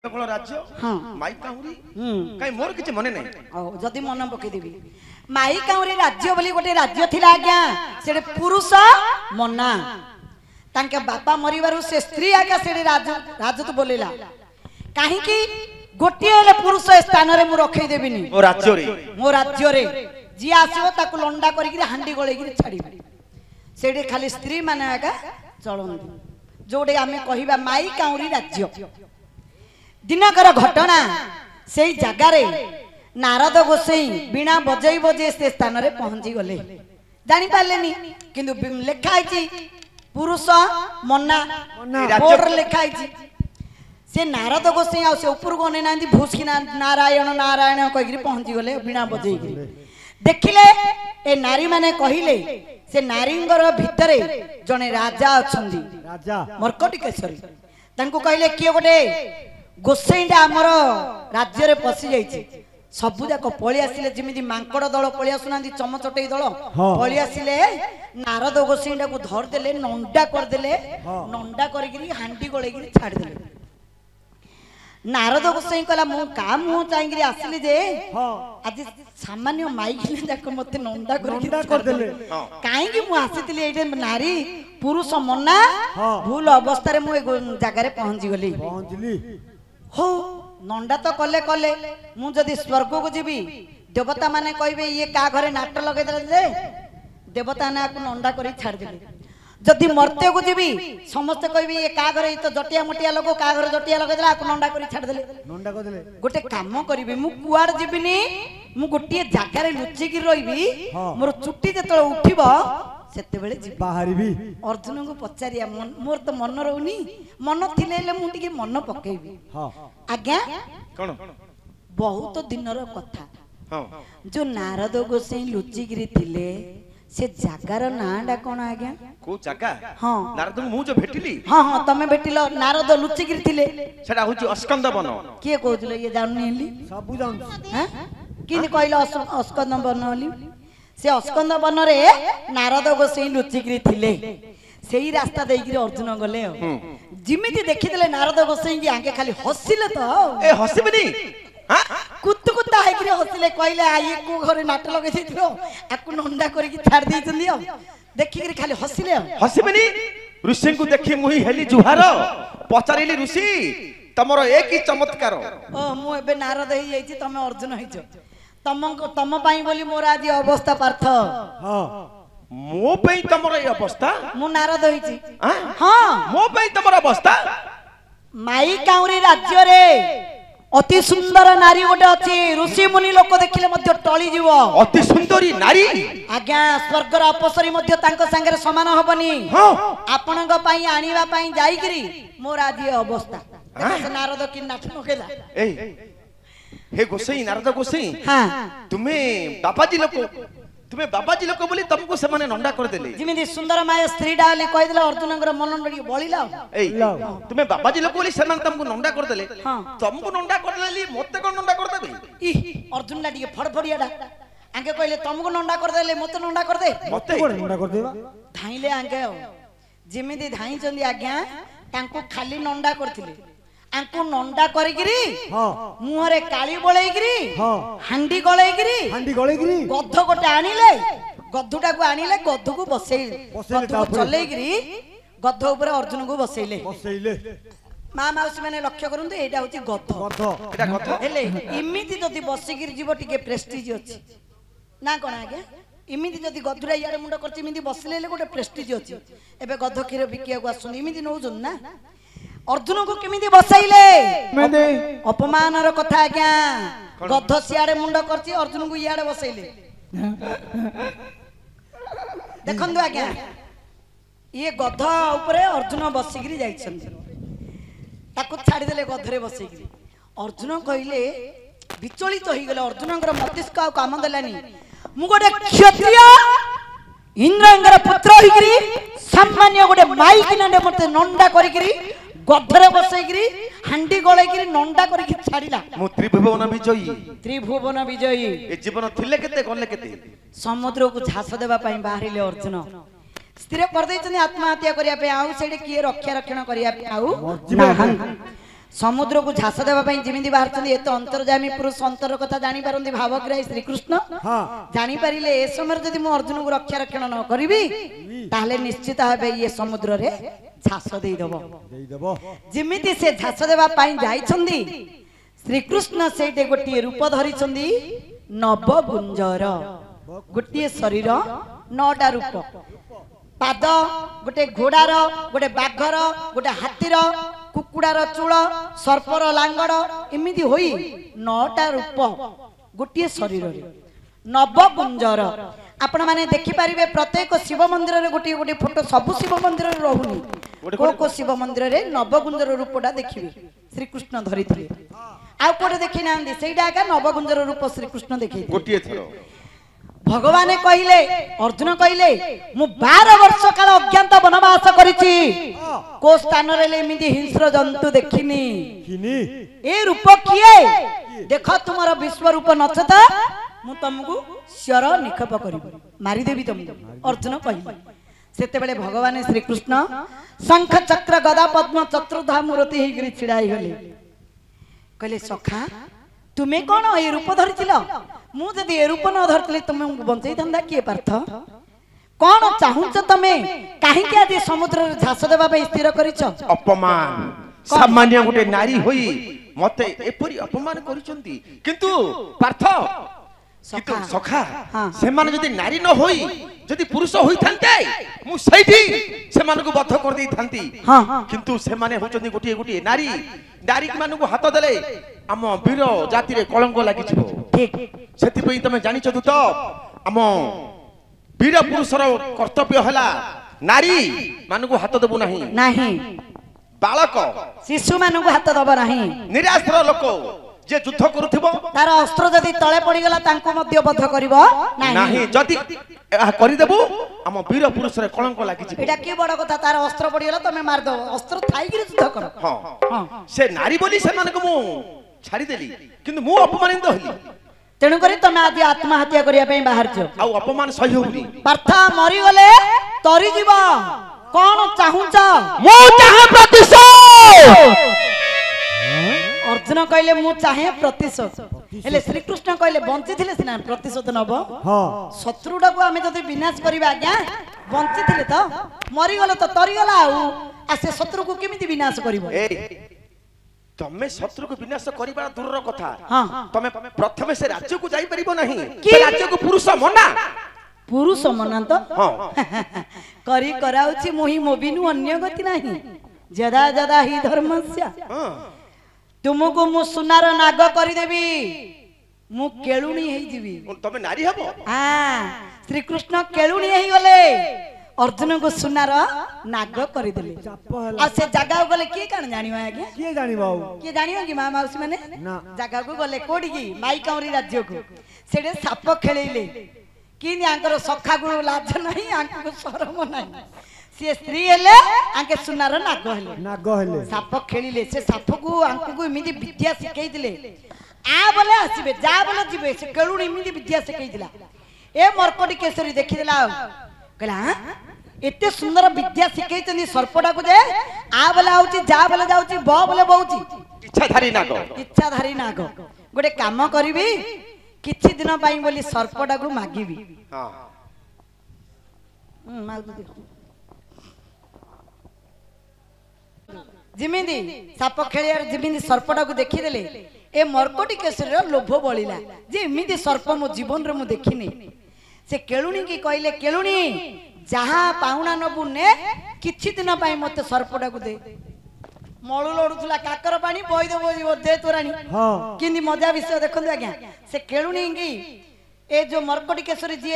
राज्य माई काउरी काई मोर किछ मने नै जदी मन पके देबी माई काउरी राज्य बोली गोटे राज्य थिला आज्ञा सेडे पुरुष मना तांके बापा मरिबारु से स्त्री आज्ञा सेडे राजत बोलेला काहे कि गोटे ले पुरुष स्थान रे मु रखै देबिनी मो राज्य रे जी आसीबो ताकु लंडा करी कि हांडी गळे कि छाडी सेडे खाली स्त्री माने आज्ञा चलन जोडे आमे कहिबा माई काउरी राज्य दिनकर घटना से जगार नारद गोसाई बीणा बजई बजे से स्थान रे पहुंची गले जानि पारलेनी किंतु लेखा है पुरुष मना बोर्ड लेखा है से नारद गोसाई आ से ऊपर को ने नांदी भूसकी नारायण नारायण कहि पहुंची गले बीणा बजई देखिले ए नारी माने कहिले से नारींगर भितरे जने राजा अछंदी राजा मर्कटिकेश्वरी तांको कहिले किए गोटे गोसाईटा आमर राज्य रे पसी जाइछि सबु जाक पळी आसिले जिमिति मांकड़ दल पळी आसुनांदी चमचटई दल पळी आसिले नारद गोसाईटा को धर देले नंडा कर देले नंडा करिगिरी हांडी गळेगिरी छाड़ देले नारद गोसाई कहला मु का मु चाइगिरी आसिले जे आज सामान्य माइकिले जाक मते नंडा कर देले काहे कि मु आसितिले एटे नारी पुरुष मना भूल अवस्था रे मु जगह रे पहुंचली हो नंडा तो कले कले मु जदि स्वर्ग को जीवी देवता माने कहबे ये का घरे नाट लगे दे देवता ना को नंडा करी छाड़ देले जदि मर्त्य को जीवी समस्त कहबे ये का घरे तो जटिया मोटिया लोग का घरे जटिया लगे देला को नंडा करी छाड़ देले नंडा कर देले गोटे काम करिवे मु कुआड़ जीविनी मु गोटे जागा रे लुचि की रहिबी मोर चुट्टी जेतळे उठिबो सेते बेले जी बाहरिबी अर्जुन को पचारिया मोर तो मन रहउनी मन थिले मु टिके मन पकेबी हां आज्ञा कोन बहुत दिनर कथा हां जो नारद गोसाई लुचिगिरी थिले से जागार नाडा कोन आज्ञा को जागा हां नारद मु जो भेटिली हां हां तमे भेटिलो नारद लुचिगिरी थिले सेटा होची अस्कंद वन के कहउले ये जाननी हली सब जान हैं किने कहला अस्कंद वन हली से अस्कंद वन रे नारद गोसाई लुचिगिरी थिले सेही रास्ता देगिरी अर्जुन गले जिमिति देखिदेले नारद गोसाई की आगे खाली हसिले तो ए हसिबनी हां कुत्तु कुत्ता हेगिरी हसिले कहले आये को घरे नाट लगे दिथिलो आकु नंडा करी की छाड़ दै चलियो देखिगिरी खाली हसिले हसिबनी ऋषि को देखि मुही हेली जुहार पचारिली ऋषि तमरो एक ही चमत्कार ओ मु एबे नारद हे जाईची तमे अर्जुन हेजो तम पाई बोली मोर आज अवस्था पार्थ हां मो पई तमरो ए अवस्था मु नारद होईची हां मो पई तमरो अवस्था माई काउरी राज्य रे अति सुंदर नारी गोटे अछि ऋषि मुनि लोक देखिले मध्य टळी जीव अति सुंदरी नारी आज्ञा स्वर्गर अपसरी मध्य तांको संगे समान होबनी हां आपनक पई आनिबा पई जाईगिरी मोर आज ए अवस्था देखो नारद कि नाट नकेला ए हे गोसाई नारद गोसाई हां तुम्हें बाबाजी लोक बोली तुमको से माने नंडा कर देले जिमिति सुंदर माय स्त्री डाली कहि देला अर्जुनकर मन नडी बळिला ए तुम्हें बाबाजी लोक बोली से माने तुमको नंडा कर देले तुमको नंडा कर देली मते कोन नंडा कर देबे ई अर्जुन ला दिके फड़फड़ियाडा आगे कहले तुमको नंडा कर देले मते नंडा कर दे मते कोन नंडा कर देबा धाइले आगे जिमिति धाइ चंदी आज्ञा तांको खाली नंडा करथिले आंको नंडा करिगिरी मुहरे काली बोळेगिरी हांडी गळेगिरी गध गोटे आनिले गधुटा को आनिले गधु को बसेइले चलेगिरी गध ऊपर अर्जुन को बसेइले मां माउसी माने लक्ष्य करंतु एटा होची गध एटा गध हेले इमिति जदी बसिगिरी जीव टिके प्रेस्टीज अछि ना कोन आगे इमिति जदी गधुरा यारे मुंड करछि इमिति बसलेले गोटे प्रेस्टीज अछि एबे गध खीर बिकिया को आसुन इमिति नउजन ना अर्जुन को केमिति बसाइले अपमान रो कथा आज्ञा गध सियाडे मुंड करछि अर्जुन को याडे बसाइले देखंदु आज्ञा ये गध ऊपरे अर्जुन बसिगिरी जाइछन ताको छाडी देले गधरे बसिगिरी अर्जुन कहिले विचलित होई गेले अर्जुनकर मस्तिष्क आ काम देलानी मु गोटे क्षत्रिय इंद्रंगर पुत्र होइगिरी सामान्य गोटे माई किनाडे मते नंडा करिगिरी गधरे बसैगिरी हांडी गळैगिरी नंडा करिकि छाडिला मु त्रिभुवन विजयी ए जीवन थिले केते गले केते समुद्र को झास देबा पई बाहरिले अर्जुन स्थिर कर दैछन आत्महत्या करिया पे आउ सेडे किए रक्षा रक्षण करिया पे आउ समुद्र को झास देवा जमी बाहर एत अंतर्जामी पुरुष अंतर कथा जानी पारती भावग्राही श्रीकृष्ण जानी पारिले ए समय जदि मु अर्जुन को रक्षा रक्षण न करी ताहले निश्चित भावे ये समुद्र रे झास देदेव जिमिति से झास देवा जाइछंदी श्रीकृष्ण से गोटे रूप धरी नवगुंजर गोटे शरीर 9टा रूप पाद गोटे घोड़ार गोटे बाघर गोटे हाथीर कुकुड़ार चूल सर्पर लांगड़ एमती होई 9टा रूप गोटे शरीर नवगुंजर आपण माने देखि पारिबे प्रत्येक शिव मंदिर रे गोटे गोटे फोटो सब शिव मंदिर रे रहउनी को शिव मंदिर रे नवगुंजर रूपटा देखिबे श्रीकृष्ण धरिथिले आ कोटे देखि नांदी सेइडा का नवगुंजर रूप श्रीकृष्ण देखि गोटे थरो भगवान कहले अर्जुन कहले मु 12 वर्ष काल अज्ञात वनवास करिछि को स्थान रे एमिति हिंस्र जंतु देखिनी ए रूप किए देख तुमर विश्व रूप नछत मु तुमको शर निक्षेप करिबो मारी देबी तुमको अर्जुन कहले सेते बेले भगवान श्री कृष्ण शंख चक्र गदा पद्म चतुर्धा मूर्ति हेगिरि छिड़ाई गले कहले सखा तुम्हें कौन ये रूप धरिथिल मु जदि ए रूप न धरतले तुम बंचई धंदा किए पार्थ कौन चाहुच तमे काहे के आदि समुद्र रे झास देबा पे स्थिर करिछ अपमान सामान्य गोटे नारी होई मते एपरी अपमान करिसंती किंतु पार्थ किंतु सखा से माने जदि नारी न होई जदि पुरुष होई थांते मु सैठी से माने को बद्ध कर दै थांती किंतु से माने होचंती गोटे गोटे नारी नारी माने को हाथ देले आम वीर जाति रे कलंक लागि छिबो ठीक सेति पई तमे जानि छ तो आम वीर पुरुषर कर्तव्य हला नारी माने को हाथ देबो नाही नाही बालक शिशु माने को हाथ दबो नाही निराश्रय लोक जे युद्ध करूथिबो तार अस्त्र जदि तळे पड़ी गला तांको मध्य बद्ध करबो नाही जदि करि देबो हम वीर पुरुष रे कलंक लागि छी एटा की बड़ कथा तार अस्त्र पड़ी गला तमे मार दो अस्त्र थाई गिर युद्ध कर हां से नारी बोली से माने को मु छाड़ी देली किंतु मु अपमानित होली तेणु करी तमे आज आत्महत्या करिया पे बाहर छ आ अपमान सही होली पार्थ मरि गले तरी जीव कोन चाहूच मु चाहे प्रतिशोध अर्जुन कहले मु चाहे प्रतिशोध हेले श्री कृष्ण कहले बंची थिले सिना प्रतिशोध नब हां शत्रुडा को हमें जदि विनाश करिबा आज्ञा बंची थिले तो मरि गलो तो तरी गला आ से शत्रु को केमिति विनाश करिवो ए तमे शत्रु को विनाश करिबा दूर रो कथा हां तमे प्रथमे से राज्य को जाई परिबो नहीं से राज्य को पुरुष मना तो हां करी कराउची मोहि मोबिनु अन्य गति नहीं जदा जदा ही धर्मस्य हां तुमको मु सुनार नाग करी देबी मु केलुणी हेई दिबी तमे नारी हबो हां श्री कृष्ण केलुणी हेई गले अर्जुन को सुनार नाग करी देले आ से जगह गले के कान जानिबा आगे के जानिबा के जानियो कि मां मौसी माने जगह को गले कोडी की माई काउरी राज्य को सेडे साप खेलेले कि आंकर सखा को लाज नहीं आंक को शरम नहीं से स्त्री हेले आंके सुनार नाग हेले साप खेलिले से साप को आंक को इमिति विद्या सिखाई दिले आ बोले आसीबे जा बोले जिबे से केलुणी इमिति विद्या सिखाई दिला ए मरकटी केसरी देखि दिला कहला एते सुंदर विद्या सिखाई तनी सर्पडा को जे आ बोले आउची जा बोले जाउची ब बोले बहुची इच्छाधारी नाग गोटे काम करबी किछि दिन पाई बोली सर्पडा को मागिबी हां माग दे जिमिंदी साप खेलियार जिमिंदी सर्पटा को देखि देले ए मरकटी केसरी रो लोभ बळिला जे इमिदी सर्प मो जीवन रे मु देखिनी से केलुणी की कहले केलुणी जहा पाहुना नबु ने किछि दिन पाई मते सर्पटा को दे मळु लडुथला काकर पानी बोई देबो दे तोरानी हां किंदी मजा विषय देखंदु आज्ञा से केलुणी की ए जो मरकटी केसरी जी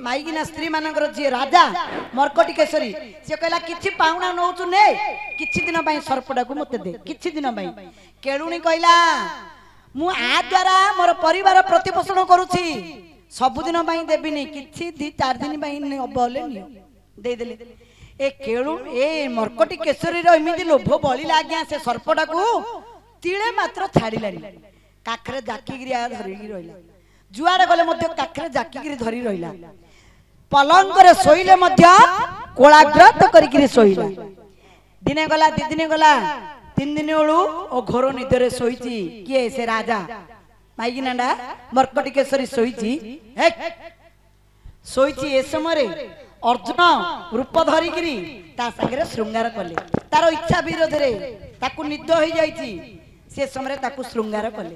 माइगिना स्त्री मानकर जी राजा मरकटी केसरी से कहला किछि पाहुना नौचु ने किछि दिन पई सर्पडा को मते दे किछि दिन पई केलुणी कहला मु आ द्वारा मोर परिवार प्रतिपोषण करूछि सब दिन पई देबिनी किछि 2-4 दिन पई अबले नि दे देले ए केलु ए मरकटी केसरी रो इमिति लोभ बळिला आज्ञा से सर्पडा को तिळे मात्र छाडिलानी काखरे जाकीगिरी आ धरिगी रहिला जुआड़े गले मध्य काखरे जाकीगिरी धरी रहिला पलंग रे सोइले मध्य कोलाग्रत करिगिरी सोइला दिने गला 2 दिन गला तीन दिन बेलू ओ घोर निदरे शोईची किए से राजा माइकी नांडा मर्कटिकेश्वरी शोईची शोईची ए समय अर्जुन रूप धरिकी ता संगे श्रृंगार कले तार इच्छा विरोध रे ताकू निद हो जाइची से समय ताकू श्रृंगार कले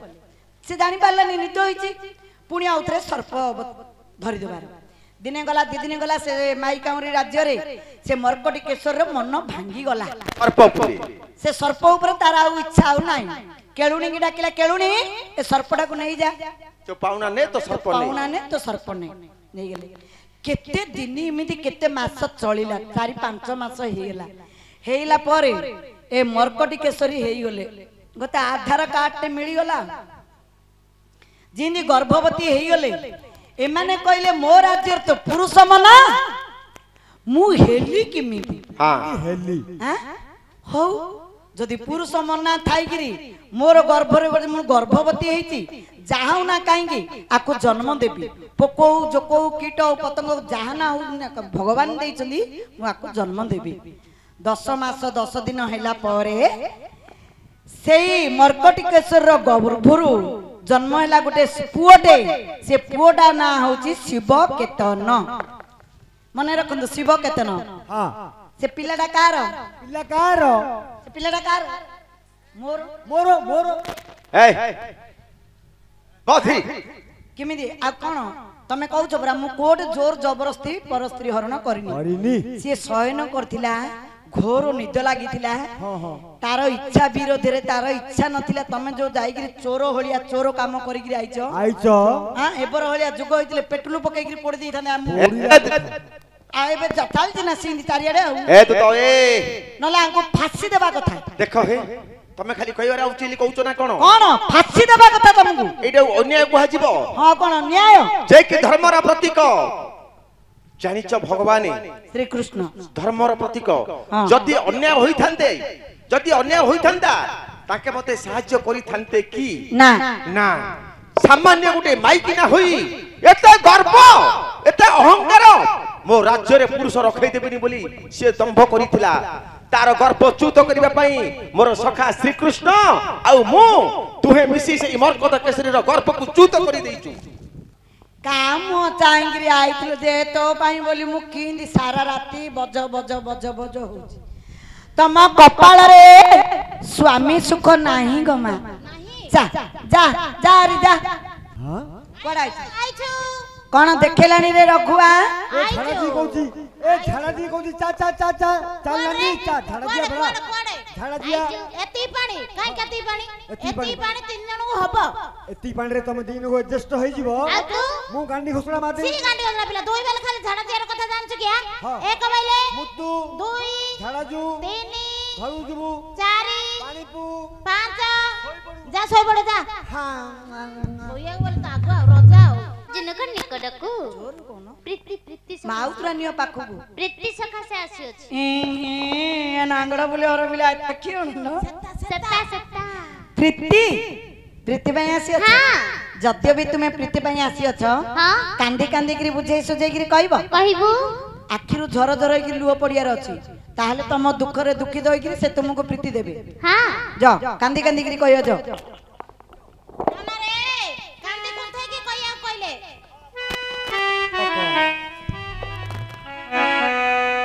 से जानि पारलानी निद होईची पुणी आउथरे सर्प धरि देबार दिने गला दि दिन गला से माई काउरी राज्य रे से मर्कटिकेश्वर रो मन भांगी गला सर्प पुरे से सर्प ऊपर तार आ इच्छा आ नाही केळुणी की डाकिला केळुणी ए सर्पटा को नहीं जा तो पाउना ने तो सर्प ने पाउना ने तो सर्प ने नहीं गेले केते दिन इमिति केते मास चलिला 4-5 मास हेइला परे ए मर्कटिकेश्वरी हेइ गले गते आधार कार्ड ते मिली गला जिंदी गर्भवती हेइ गले ए माने कहले मो राज्य तो पुरुष मना मु हेली किमिति हां हेली हां हो जदि पुरुष मना थाइगिरी मोर गर्भरे मु गर्भवती हेइची जाहाउ ना काहेकी आको जन्म देबी पोको जोको कीट पतंग जाहाना हो भगवान देइचंदी मु आको जन्म देबी 10 मास 10 दिन हैला परे सेई मर्कटिकेश्वर रो गर्भरु जन्म हैला गोटे पुओटे से पुओटा ना होची शिव केतन मने रखंदु शिव केतन हां से पिलाडा कार से पिलाडा कार मोर मोर मोर ए बाधी किमिदी आ कोन तमे कहउछ बरा मु कोड जोर जबरदस्ती परस्त्री हरण करिनी हरिनी से शयन करथिला घोर निद लागिथिला तार इच्छा विरोध रे तार इच्छा नथिला तमे जो जाई कि चोर होलिया चोर काम करि कि आइचो हां एबर होलिया जुग होइतिले पेट्रोल पकई कि पोड़ दी थाने आ एबे चल जिना सिंदी चारियाडे ए तो ए नला हमको फांसी देबा कथा देखो हे तमे खाली कहिवारा उचिली कहउछ ना कोन फांसी देबा कथा तुमको एडे अन्याय कुहा जीवो हां कोन न्याय जे कि धर्मरा प्रतीक जानिच भगवान श्री कृष्ण धर्मर प्रतीक जदि अन्याय होई थांदा ताके मते सहाय्य करि थांते की ना ना सामान्य गुटे माइकी ना होई एते गर्व एते अहंकार मो राज्य रे पुरुष रखै देबेनी बोली से दंभ करिथिला तार गर्व च्युत करिबा पई मोर सखा श्री कृष्ण आ मु तुहे मिसी से मर्कटिकेश्वरी रो गर्व को च्युत करि देइछु काम चांगरी आइथिलो जे तो पाई बोली मु किंदी सारा राती बज बज बज बज होची तम कपाल रे स्वामी सुख नाही गमा जा जा जा रे जा हां कोडा आइछु कोन देखेलानी रे रघुआ झाड़ा जी कहूची ए झाड़ा जी कहूची चा चा चा चा चलनी चा झाड़ा जी बड़ा झाड़ा जी एती पानी काई कती पानी एती पानी तीन जण को हबो एती पानी रे तुम दिन को एडजस्ट होई जीवो मु गांडी घोषणा मार दे सी गांडी घोषणा पिला दोई बेले खाली झाड़ा जी रो कथा जानछु क्या एक बैले मुत्तू दुई झाड़ा जू तीन घरू जीवू चार पानी पू 5 जा सोई पड़े जा हां सोया बोल ताको रजा जनक निकटकू प्रीति प्रीति माउतरा नियो पाखु प्रीति सखा से आसी अछि ए नांगड़ा बोले और बिला देखि न सत्ता सत्ता प्रीति प्रीति पई आसी अछ हां जत्य भी तुमे प्रीति पई आसी अछ हां कांदी कांदी करी बुझे सुझे करी कहबो कहबो आखिरु झर झर की लुह पड़ियार अछि ताहले तम दुख रे दुखी दई करी से तुमको प्रीति देबे हां जा कांदी कांदी करी कहयो जा हमारे कांदी कोथै की कहया कहले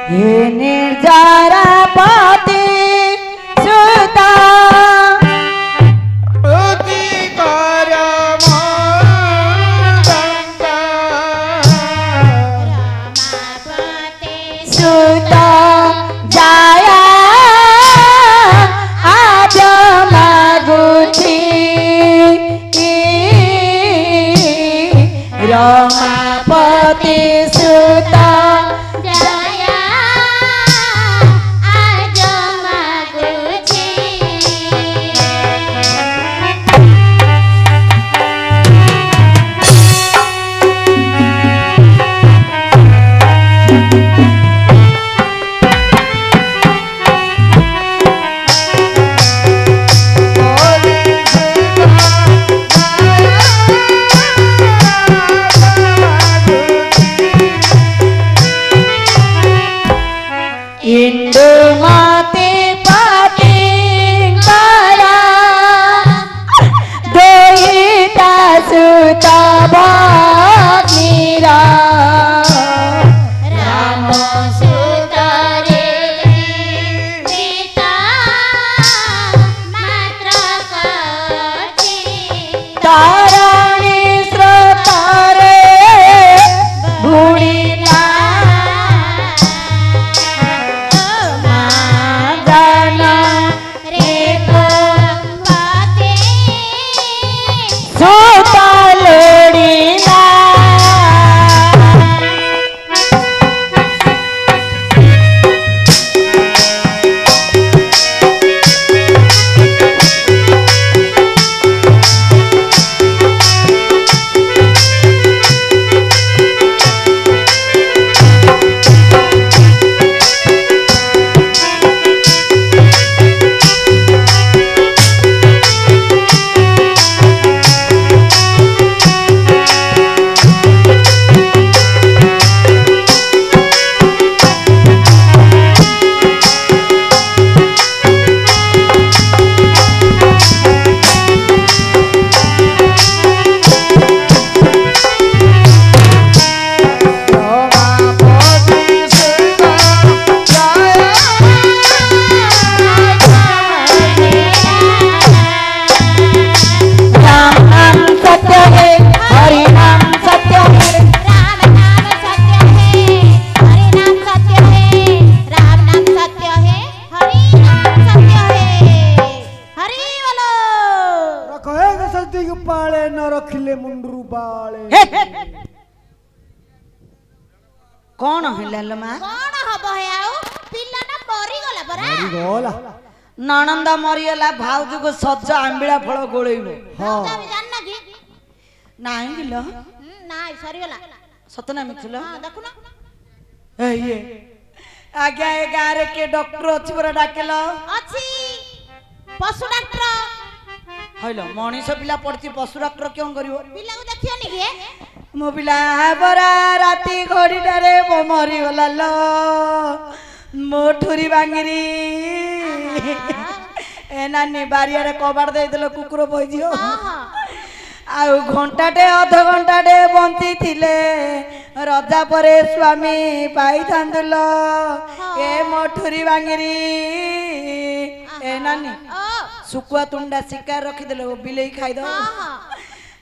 हे निर्जरा पति सुता सुता जाया आज मागुची रमापति सुता सुता भगीरा राम सुतरे पिता मात्र कथि तारणी स्रोतारे बुड़िला मादना रे पते सुता लोड़िला पाले न रखिले मुंडरू बाले कौन हिलाल मा कौन हबो हे आउ पिल्ला ना मरी गला परा मरी गला ननंदा मरियला भाउज को सज आंबिळा फळ गोळेइबो हां तमे जान ना कि नाही गिलो नाइ सरी गला सतना मिथुलो हां देखु ना ए ये आज्ञा ए गारे के डॉक्टर अछि बरा डाकेलो अछि पशु डॉक्टर हइलो मनीष पिला पड़ती पशु डॉक्टर क्यों करिवो पिल्ला को देखियो नि के मो पिला बरा राती घड़ीटारे मो मरी गला लो मो ठुरी बांगिरी ए नानी बारियारे कबाड़ दे देलो कुकुर बइजियो आउ घंटाटे अध घंटाटे बंती थिले रजा परे स्वामी पाई थांदुलो ए मो ठुरी बांगिरी ए नानी सुकुआ तुंडा शिकार रखी देलो बिलेई खाई दो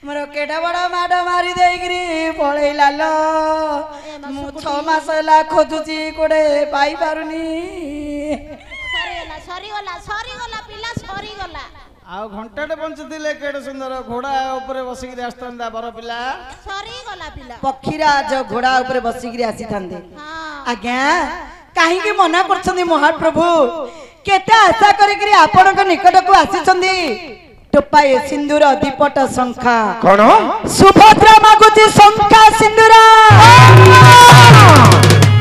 मोर केटा बड़ा माड मारी देगिरी पळेइला लो मु 6 मास ला खोजुची कोडे पाई पारुनी सरी गला पिल्ला सरी गला आ घंटाटे बंचुथिले केडे सुंदर घोड़ा ऊपर बसिक आस्तंदा बर पिला सरी गला पिल्ला पक्षीराज घोड़ा ऊपर बसिक आसी थांदे हां आज्ञा काहे की मना करछंदी महाप्रभु केता आशा करिकरी आपनक निकट को आसीछंदी टोपाए सिंदूर दीपट शंखा कौन सुभद्रा मागुची शंखा सिंदूरा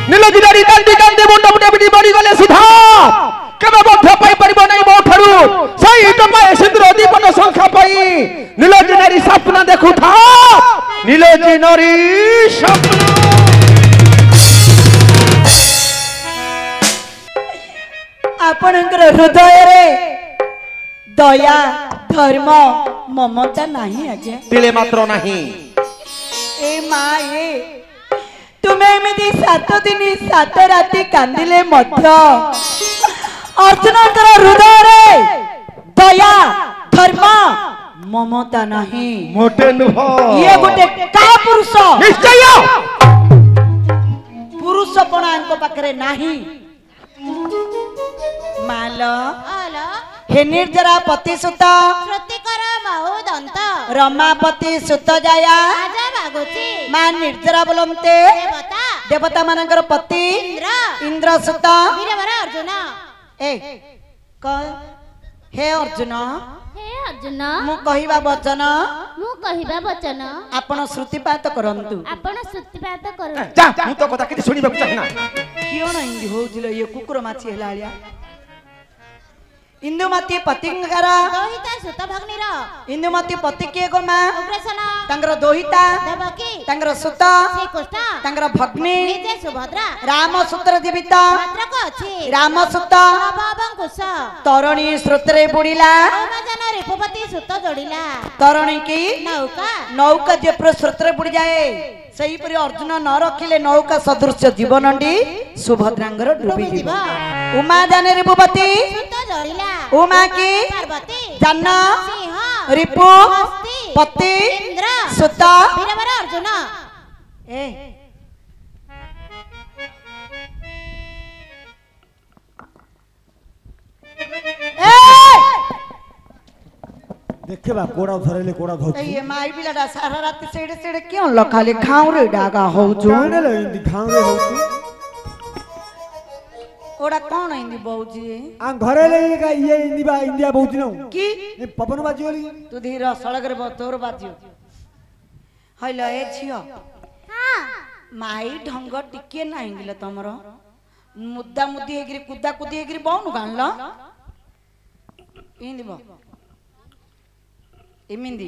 नीलगिरी कांदी कांदी मुंड मुंड बिडी बड़ी गले सुधा केबे बंध पाई परिबो नै मो ठरू सही टोपाए सिंदूर दीपट शंखा पाई नीलगिरी सपना देखु था नीलगिरी सपना आपणकर हृदय रे दया धर्म ममता नहीं आज्ञा तिले मात्र नहीं ए माँ ये तुम्हें एमती 7 दिन 7 राति कांदिले मध्य अर्जुनकर हृदय रे दया धर्म ममता नहीं मोटे नुह ये गोटे का पुरुष निश्चय पुरुष पणांक पाखरे नहीं माल आलो हे निर्जरा पति सुत श्रुति कर महु दंत रमापति सुत जाया राजा बागुची मां निर्जरा बोलंते देवता देवता मानकर पति इंद्र इंद्र सुत वीरवर अर्जुन ए क हे अर्जुन हे अर्जुन मु कहिबा वचन मु कहिबा वचन आपण श्रुतिपात करंतु आपण स्तुतिपात करू जा मु तो कथा किति सुनिबा चाहना कियोन हिंदी होउजिलो ये कुकुर माछी हेलालिया इंदुमती पतिंगर दोहिता सुत भग्नीर इंदुमती पति किए गो मां उग्रसेन तांगर दोहिता देवकी तांगर सुत श्रीकृष्ण तांगर भग्नी निजे सुभद्रा राम सूत्र जीवित भद्रक अछि राम सुत बाबंकुश तरुणी श्रुतरे बुड़िला जन रिपुपति सुत जोड़िला तरुणी की नौका नौका जेपर श्रुतरे बुड़ी जाए सही परि अर्जुन न रखिले नौका सदृश जीवनटी सुभद्रांगर डूबी जीव उमा जाने रिपुपति सुत जोड़िला उमा की पार्वती जान सिंह रिपु हस्ती पति इंद्र सुत वीरवर अर्जुन ए देखबा कोड़ा धरले कोड़ा धोची ये माई बिलाडा सारा रात सेड़े सेड़े क्यों लखाले खाउरे डागा होजु जाने ल हिंदी खाउरे होची ओडा कौन हिंदी बहुजी आ घरे ले ये हिंदी बा इंडिया बहुत न की ए पवन बाजी वाली तू धीर सड़क रे तोर बाजियो हइलो ए झियो हां माई ढंग टिके नाही गिले तमरो मुद्दा मुद्दी हेगिरी कुद्दा कुद्दी हेगिरी बहुनु गानलो हिंदी बो इमिंदी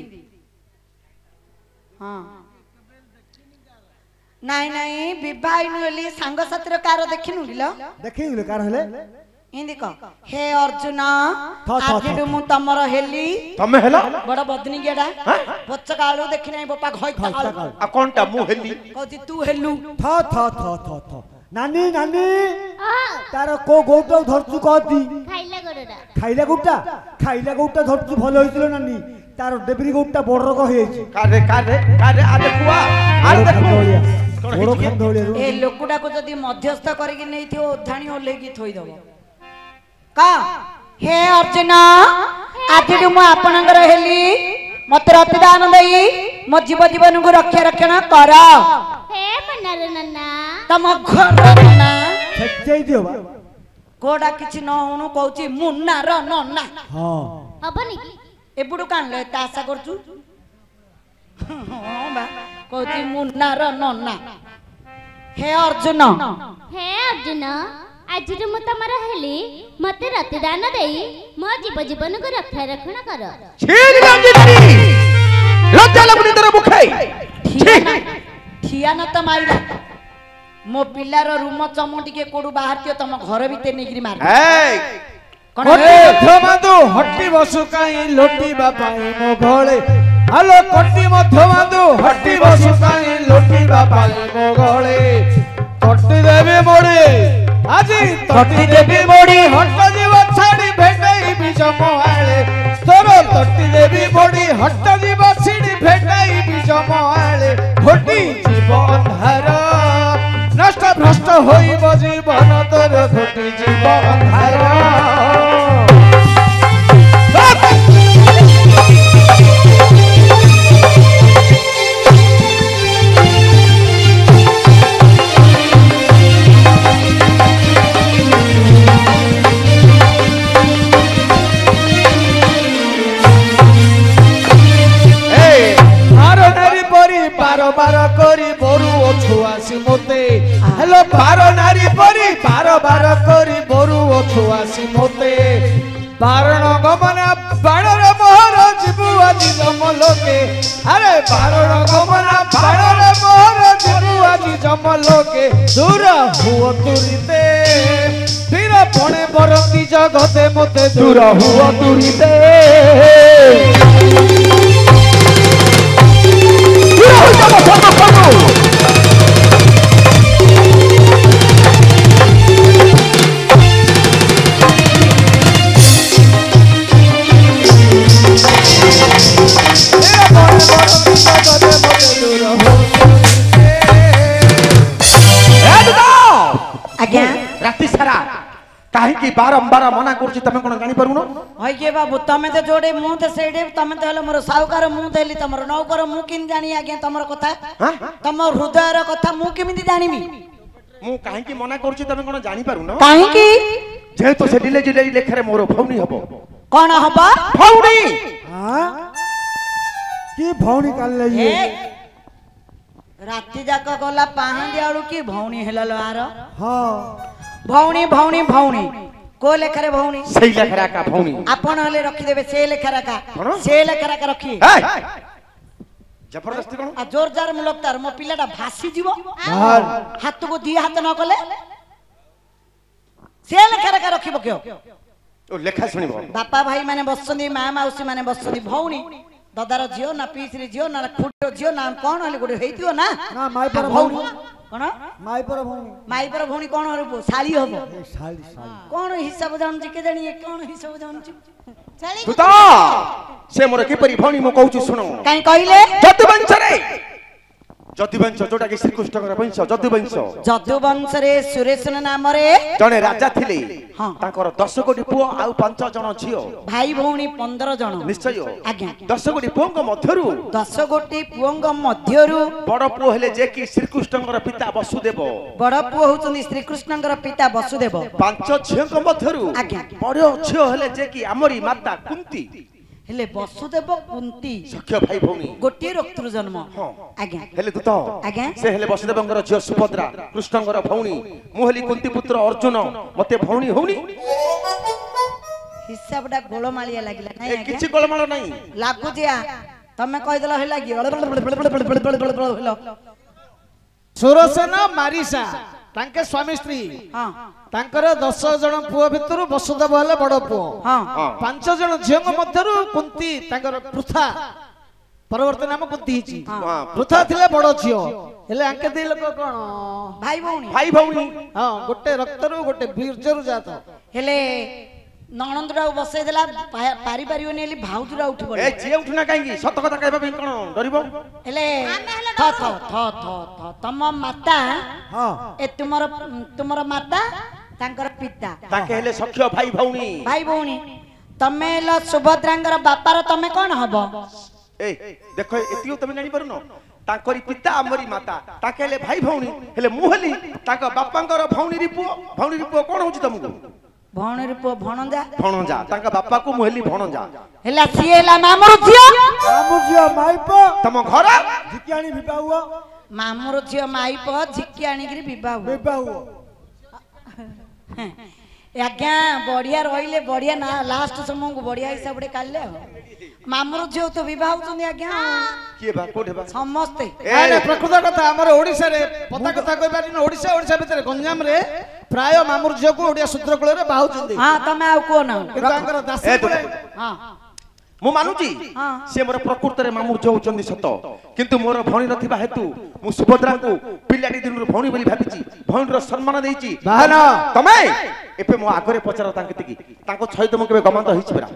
हाँ नहीं नहीं विवाह नुली सांग साथीर कार देखिनु गिलो देखि कार हले हिंदी को हे अर्जुन था, था, आज मु तमर हेली तमे हेला बड़ बदनी गेडा पचकालू देखि नै बपा घई कालू आ कोनटा मु हेली कहती तू हेलू था नानी नानी तार को गोटा धरचु कहती खाइला गोडा खाइला गोटा धरचु भलो होइतिलो नानी तार डेबरी गोटा बड़ रोग होइछि कारे आ देखुआ आ देखु बड़ खंडोलिया ए लोकुडा को जदी मध्यस्थ करिके नै थियो ओधाणी ओलेगी थोई दबो का हे अर्जुन आज मु आपनकर हेली मत रतिदान देई मो जीवन को रक्षा रक्षण कर हे मन्नार नन्ना तम घर ना सच्चाई दियो बा कोडा किछि न होनु कहूची मुन्ना र नन्ना हां हबनी की एबुडु कान ले ता आशा करछु हां बा कहूची मुन्ना र नन्ना हे अर्जुन आज मु तमर हेली मते रतिदान देई मो जीवन को रक्षा रक्षण कर छीन रंजिनी लज्जा लगुनी तोर मुखे ठिया न त माइला मो पिल्लार रूम चमटी के कोडु बाहरतियो तम घर भीतर नेगिरी मार ए कोन ए धमादु हट्टी बसु काई लोटी बापाई मो घोळे हेलो कोटी मधमादु हट्टी बसु काई लोटी बापाई मो घोळे तट्टी देवी मोड़ी আজি तट्टी देवी मोड़ी हट्ट जीव छाड़ी भेटाई बीज मोहाळे तोर तट्टी देवी मोड़ी हट्ट जीव छाड़ी भेटाई बीज मोहाळे घोटी जीव अंधार नष्ट भ्रष्ट होइब जीवन तोर घोटी जीव अंधार बार करी बोरु छुआसी मोते हेलो बार नारी परी बार करी बोरु छुआसी मोते बारण गमना बाणर मोहर जीवु आदि जम लोके अरे बारण गमना बाणर मोहर जीवु आदि जम लोके दूर हुओ तुरिते फिर पणे बरती जगते मोते दूर हुओ तुरिते आज्ञा राति सारा काहे की बारंबार मना करछि तमे कोन जानि परउनो होय के बाबू तमे तो जोडे मुंह ते सेडे तमे तो हलो मोर साहुकार मुंह देली तमरो नौकर मु किन जानी आज्ञा तमर कथा हां तम हृदयर कथा मु केमिति जानिबी मु काहे की मना करछि तमे कोन जानि परउनो काहे की जे तो से डिले डिले लेखरे मोर भौनी हबो कोन हबा भौनी हां की भौनी काल ले राति जाक गला पाहंदी आलू की भौनी हेललो आर हां भौनी भौनी भौनी को लेखारे भौणी सेई लेखारे का भौणी आपण हले रखी देबे से लेखारे का कौन? से लेखारे का रखी जबरदस्ती कोन आ जोर जार मुलक तार मो पिलाटा भासी जीवो बाहर हाथ को दी हाथ न कले से लेखारे का रखिबो क्यों ओ लेखा सुनिबो बापा भाई माने बसंदी मां माउसी माने बसंदी भौणी दादार झियो ना पीसरी झियो ना खुडो झियो ना कोन हले गुडे हेइतियो ना ना माई पर भौणी भौणी कोन माई पर भौणी माई पर भौणी कोन हरबो साली हबो साली साली कोन हिसाब जानछि के जानि कोन हिसाब जानछि तू तो से मोर के परी भौणी मो कहू सुनो काई कहिले जदुवंश रे जदुवंश जोटा कि श्री कृष्णकर वंश जदुवंश जदुवंश रे सुरेशन नाम रे जने राजा थिले हां ताकर 10 कोटी पुओ आ 5 जण झियो भाई भौणी 15 जण निश्चय आज्ञा 10 कोटी पुओंग मध्यरु 10 गोटी पुओंग मध्यरु बड़ पुओ हेले जे कि श्री कृष्णकर पिता वसुदेव बड़ पुओ होचंदी श्री कृष्णकर पिता वसुदेव 5 झियोंग मध्यरु आज्ञा बड़ झियो हेले जे कि हमरी माता कुंती हेले वसुदेव कुंती सख्य भाई भौणी गोटी रक्तु जन्म हां आज्ञा हेले तू तो आज्ञा से हेले वसुदेवंकर झियो सुभद्रा कृष्णकर भौणी मुहली कुंती पुत्र अर्जुन मते भौणी होनी हिसाबटा गोलमालिया लागिला ए नाही आज्ञा किछि गोलमाल नाही लागु जिया तमे कहि देला हे लागी हेलो सुरसेन मारिसा तांके स्वामी स्त्री हां तांकर 10 जण पुओ भितरु वसुदेव हेले बड़ पुओ हां 5 जण झियोंग मध्यरु कुंती तांकर पृथा परवर्ती नाम कुंती हिची पृथा थिले बड़ झियो हेले आंके दे लोक कोन भाई भौणी हां गोटे रक्तरु गोटे बीर्जरु जात हेले नणंदरा बसै देला पारी पारियोनी हेली भाउजुरा उठी पड़े ए जे उठना काहेकी सत कथा कहबा पे कोन डरिबो हेले थ थ थ थ तम माता हां ए तुमर माता तांकर पिता ताके हेले सख्य भाई भौणी तमे ल सुभद्रांगर बापार तमे कोन हबो ए देखो एतियो तमे जानि परनो तांकरी पिता हमरी माता ताके हेले भाई भौणी हेले मुहली ताका बापांकर भौणी री पुओ कोन होची तमको भौणी रूप भणजा ताका बापा को मुहली भणजा हेला सिएला मामुर झियो माई पर तम घर जिकियाणी विवाह हुआ मामुर झियो माई प झिकी आनिगिरी विवाह विवाह हुआ आज्ञा बढ़िया रहिले बढ़िया ना लास्ट समय को बढ़िया हिसाब रे काले मामुर झियो तो विवाह होतनी आज्ञा के बा कोठे बा समस्ते ए प्रकृत कथा हमर ओडिसा रे पता कथा कहि पारिन ओडिसा भितर गंजाम रे प्राय मामुर झियो को ओडिया सूत्र कुळे रे बाहुचंदी हां तमे आ को ना तांकर दासी कुळे हां मु मानुची से मोर प्रकृत रे मामुर झियो होचंदी सत किंतु मोर भणी रथिबा हेतु मु सुभद्रा को पिलाडी दिन रो भणी बोली भाबिची भणी रो सम्मान देइची बाहना तमे एपे मो आगरे पचार तांके तिकी तांको छहित मो केबे गमांत हिची बरा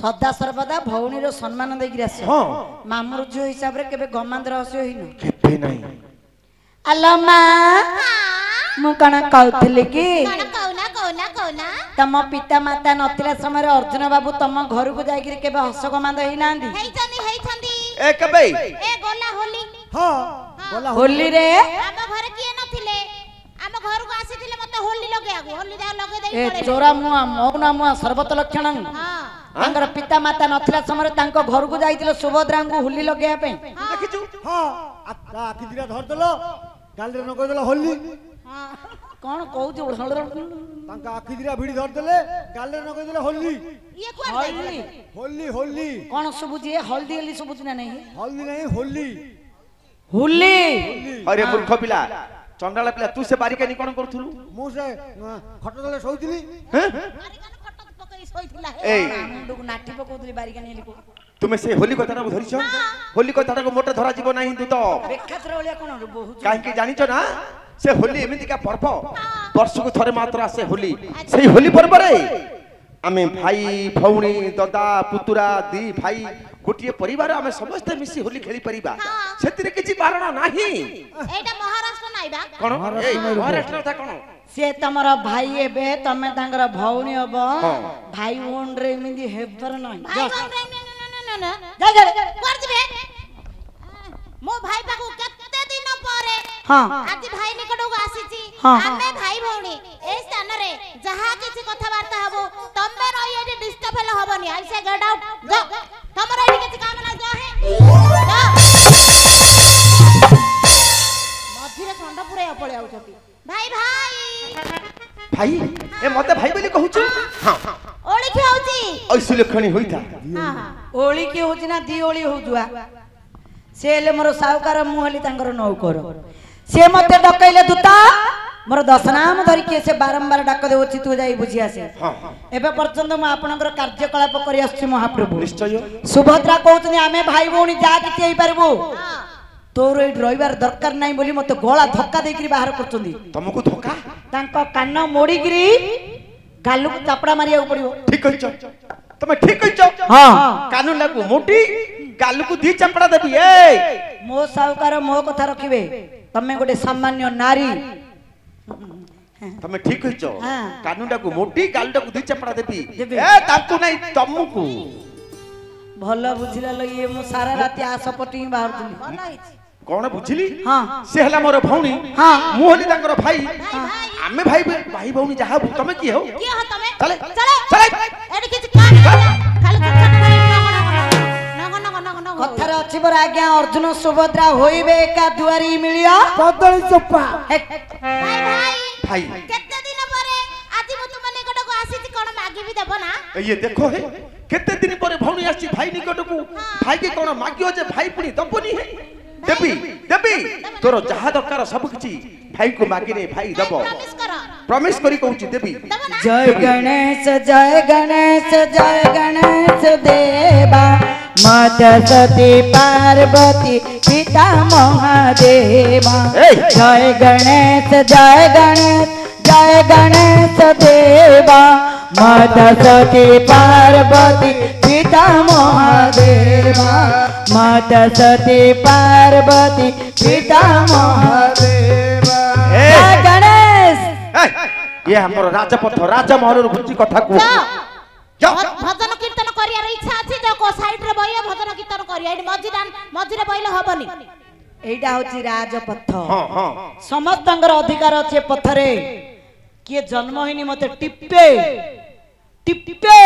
सदा सर्वदा भौणी रो सम्मान देगिरी आसे हां मामुर झियो हिसाब रे केबे गमांत रहस्य होइनो केबे नाही अल्लामा मु कण कहउतले कि कौना तम पिता माता नथिला समय अर्जुन बाबू तम घर को जाई केबे हस गमांत हेइ नांदी ए कबे ए गोला होली हां बोला होली रे हम घर किए नथिले हम घर को आसीथिले मते होली लगे होली दा लगे देई ए चोरा मुआ मौना मुआ सर्वत लक्षण हां तांकर पिता माता नथिला समय तांको घर को जाईतिलो सुभद्रा को होली लगेया पे देखिचु हां आखि दिरा धर देलो गाल रे न कह देलो होली हां कोन कहू तांका आखि दिरा भिडी धर देले गाल रे न कह देलो होली ये कोन होली होली होली कोन सुबुजी हल्दी हल्दी सुबुजी ना नहीं होली नहीं होली होली अरे मूर्ख पिला चंडाला पिला तू से बारिकानी कोन करथुलु मु से खट देले सोइतिली हैं बारिकान खट पकई सोइथिला ए मुंडू को नाठी पकोतली बारिका नेली को तुमे से होली कथा को धरिछ होली कथा को मोटे धरा जीव नाही तू तो बेखातर ओलिया कोन बहुत काहे कि जानिछ ना से होली एमिति का पर्व वर्ष को थरे मात्र आसे होली सेही होली पर्व रे आमे भाई भौणी दादा पुतुरा दी भाई गोटिए परिवार आमे समस्त मिसी होली खेली परिबा सेतिरे किछि बारण नाही एटा महाराष्ट्र नाइ बा कोन ए महाराष्ट्र था कोन से तमरा भाई एबे तमे तांगर भौणी हबो भाई ओन रे मिंदी हेबर नाही जा जा कर दिबे मो भाई पाकू केते दिन परे हां आज भाई निकट को आसीची हाँ, आमे भाई भौणी ए स्थान रे जहा किछि कथा वार्ता हबो तमे रही एटी डिस्टर्ब हेले हबनी आई से गेट आउट जा तमरा एटी किछि काम ना जा हे जा मझिरे छंड पुरे अपळे आउछती भाई भाई भाई ए मते भाई बोली कहूछु सुलक्षणी होइता हां हां ओली की होची ना दी ओली हो जुआ से हेले मोर साहुकार मु हली तांकर नौकर से मते डकैले दूता मोर 10 नाम धरि के से बारंबार डाक देउछि तू जाई बुझी आसे एबे पर्यंत म आपनकर कार्यकलाप करि आछि महाप्रभु निश्चय सुभद्रा कहउतनी आमे भाई भौणी जा कि हेई परबो तोर ए ड्राइवर दरकार नाही बोली मते गोळा धक्का देकरी बाहर करचंदी तुमको धोखा तांको कान मोड़ीगिरी गालू चापड़ा मारिया पड़ियो ठीक कहिछ तमे ठीक कहिछ हां कानून लागू मोटी गालू को दी चपड़ा देबी ए मो साहुकार मो कथा रखिबे तमे गोटे सामान्य नारी तमे ठीक कहिछ हां कानून लागू मोटी गालू को दी चपड़ा देबी देबी। ए ताकू नहीं तुमको भलो बुझिला लो ये मो सारा रात आसपटी बाहरतुली भलो हिची कौन बुझिली हां से हला मोर भौणी हां मु हली तांकर भाई भाई आमे भाई भाई भौणी जहा तमे की हो की हो तमे चले चले चले एडी किछ काम खाली नग नग नग नग कथार अछि बर आज्ञा अर्जुन सुभद्रा होइबे का दुआरी मिलियो कदली चोपा भाई भाई भाई केते दिन परे आजि मु तुम निकट को आसीछि कोन मागी भी देबो ना ये देखो है केते दिन पर भौणी आसी भाई निकट को भाई के कोन मागियो जे भाई पुनी दबनी है देबी देबी तोर जहा दरकार सब किछि भाई को मागी ने भाई दबो प्रॉमिस करो प्रॉमिस करी कहूची देबी देबो ना जय गणेश देवा माता सती पार्वती पिता महादेवा जय गणेश देवा माता सती पार्वती पिता महादेवा माता सती पार्वती पिता महादेवा जय गणेश ये हमर राजपथ राजमहल रो गुची कथा को जाओ भजन कीर्तन करियार इच्छा अछि जो को साइड रे बइया भजन कीर्तन करिया एडी मझिरे बइले हबनी एटा होची राजपथ हां हां समस्तंगर अधिकार अछि पथरे किए जन्म होइनी मते टिप्पे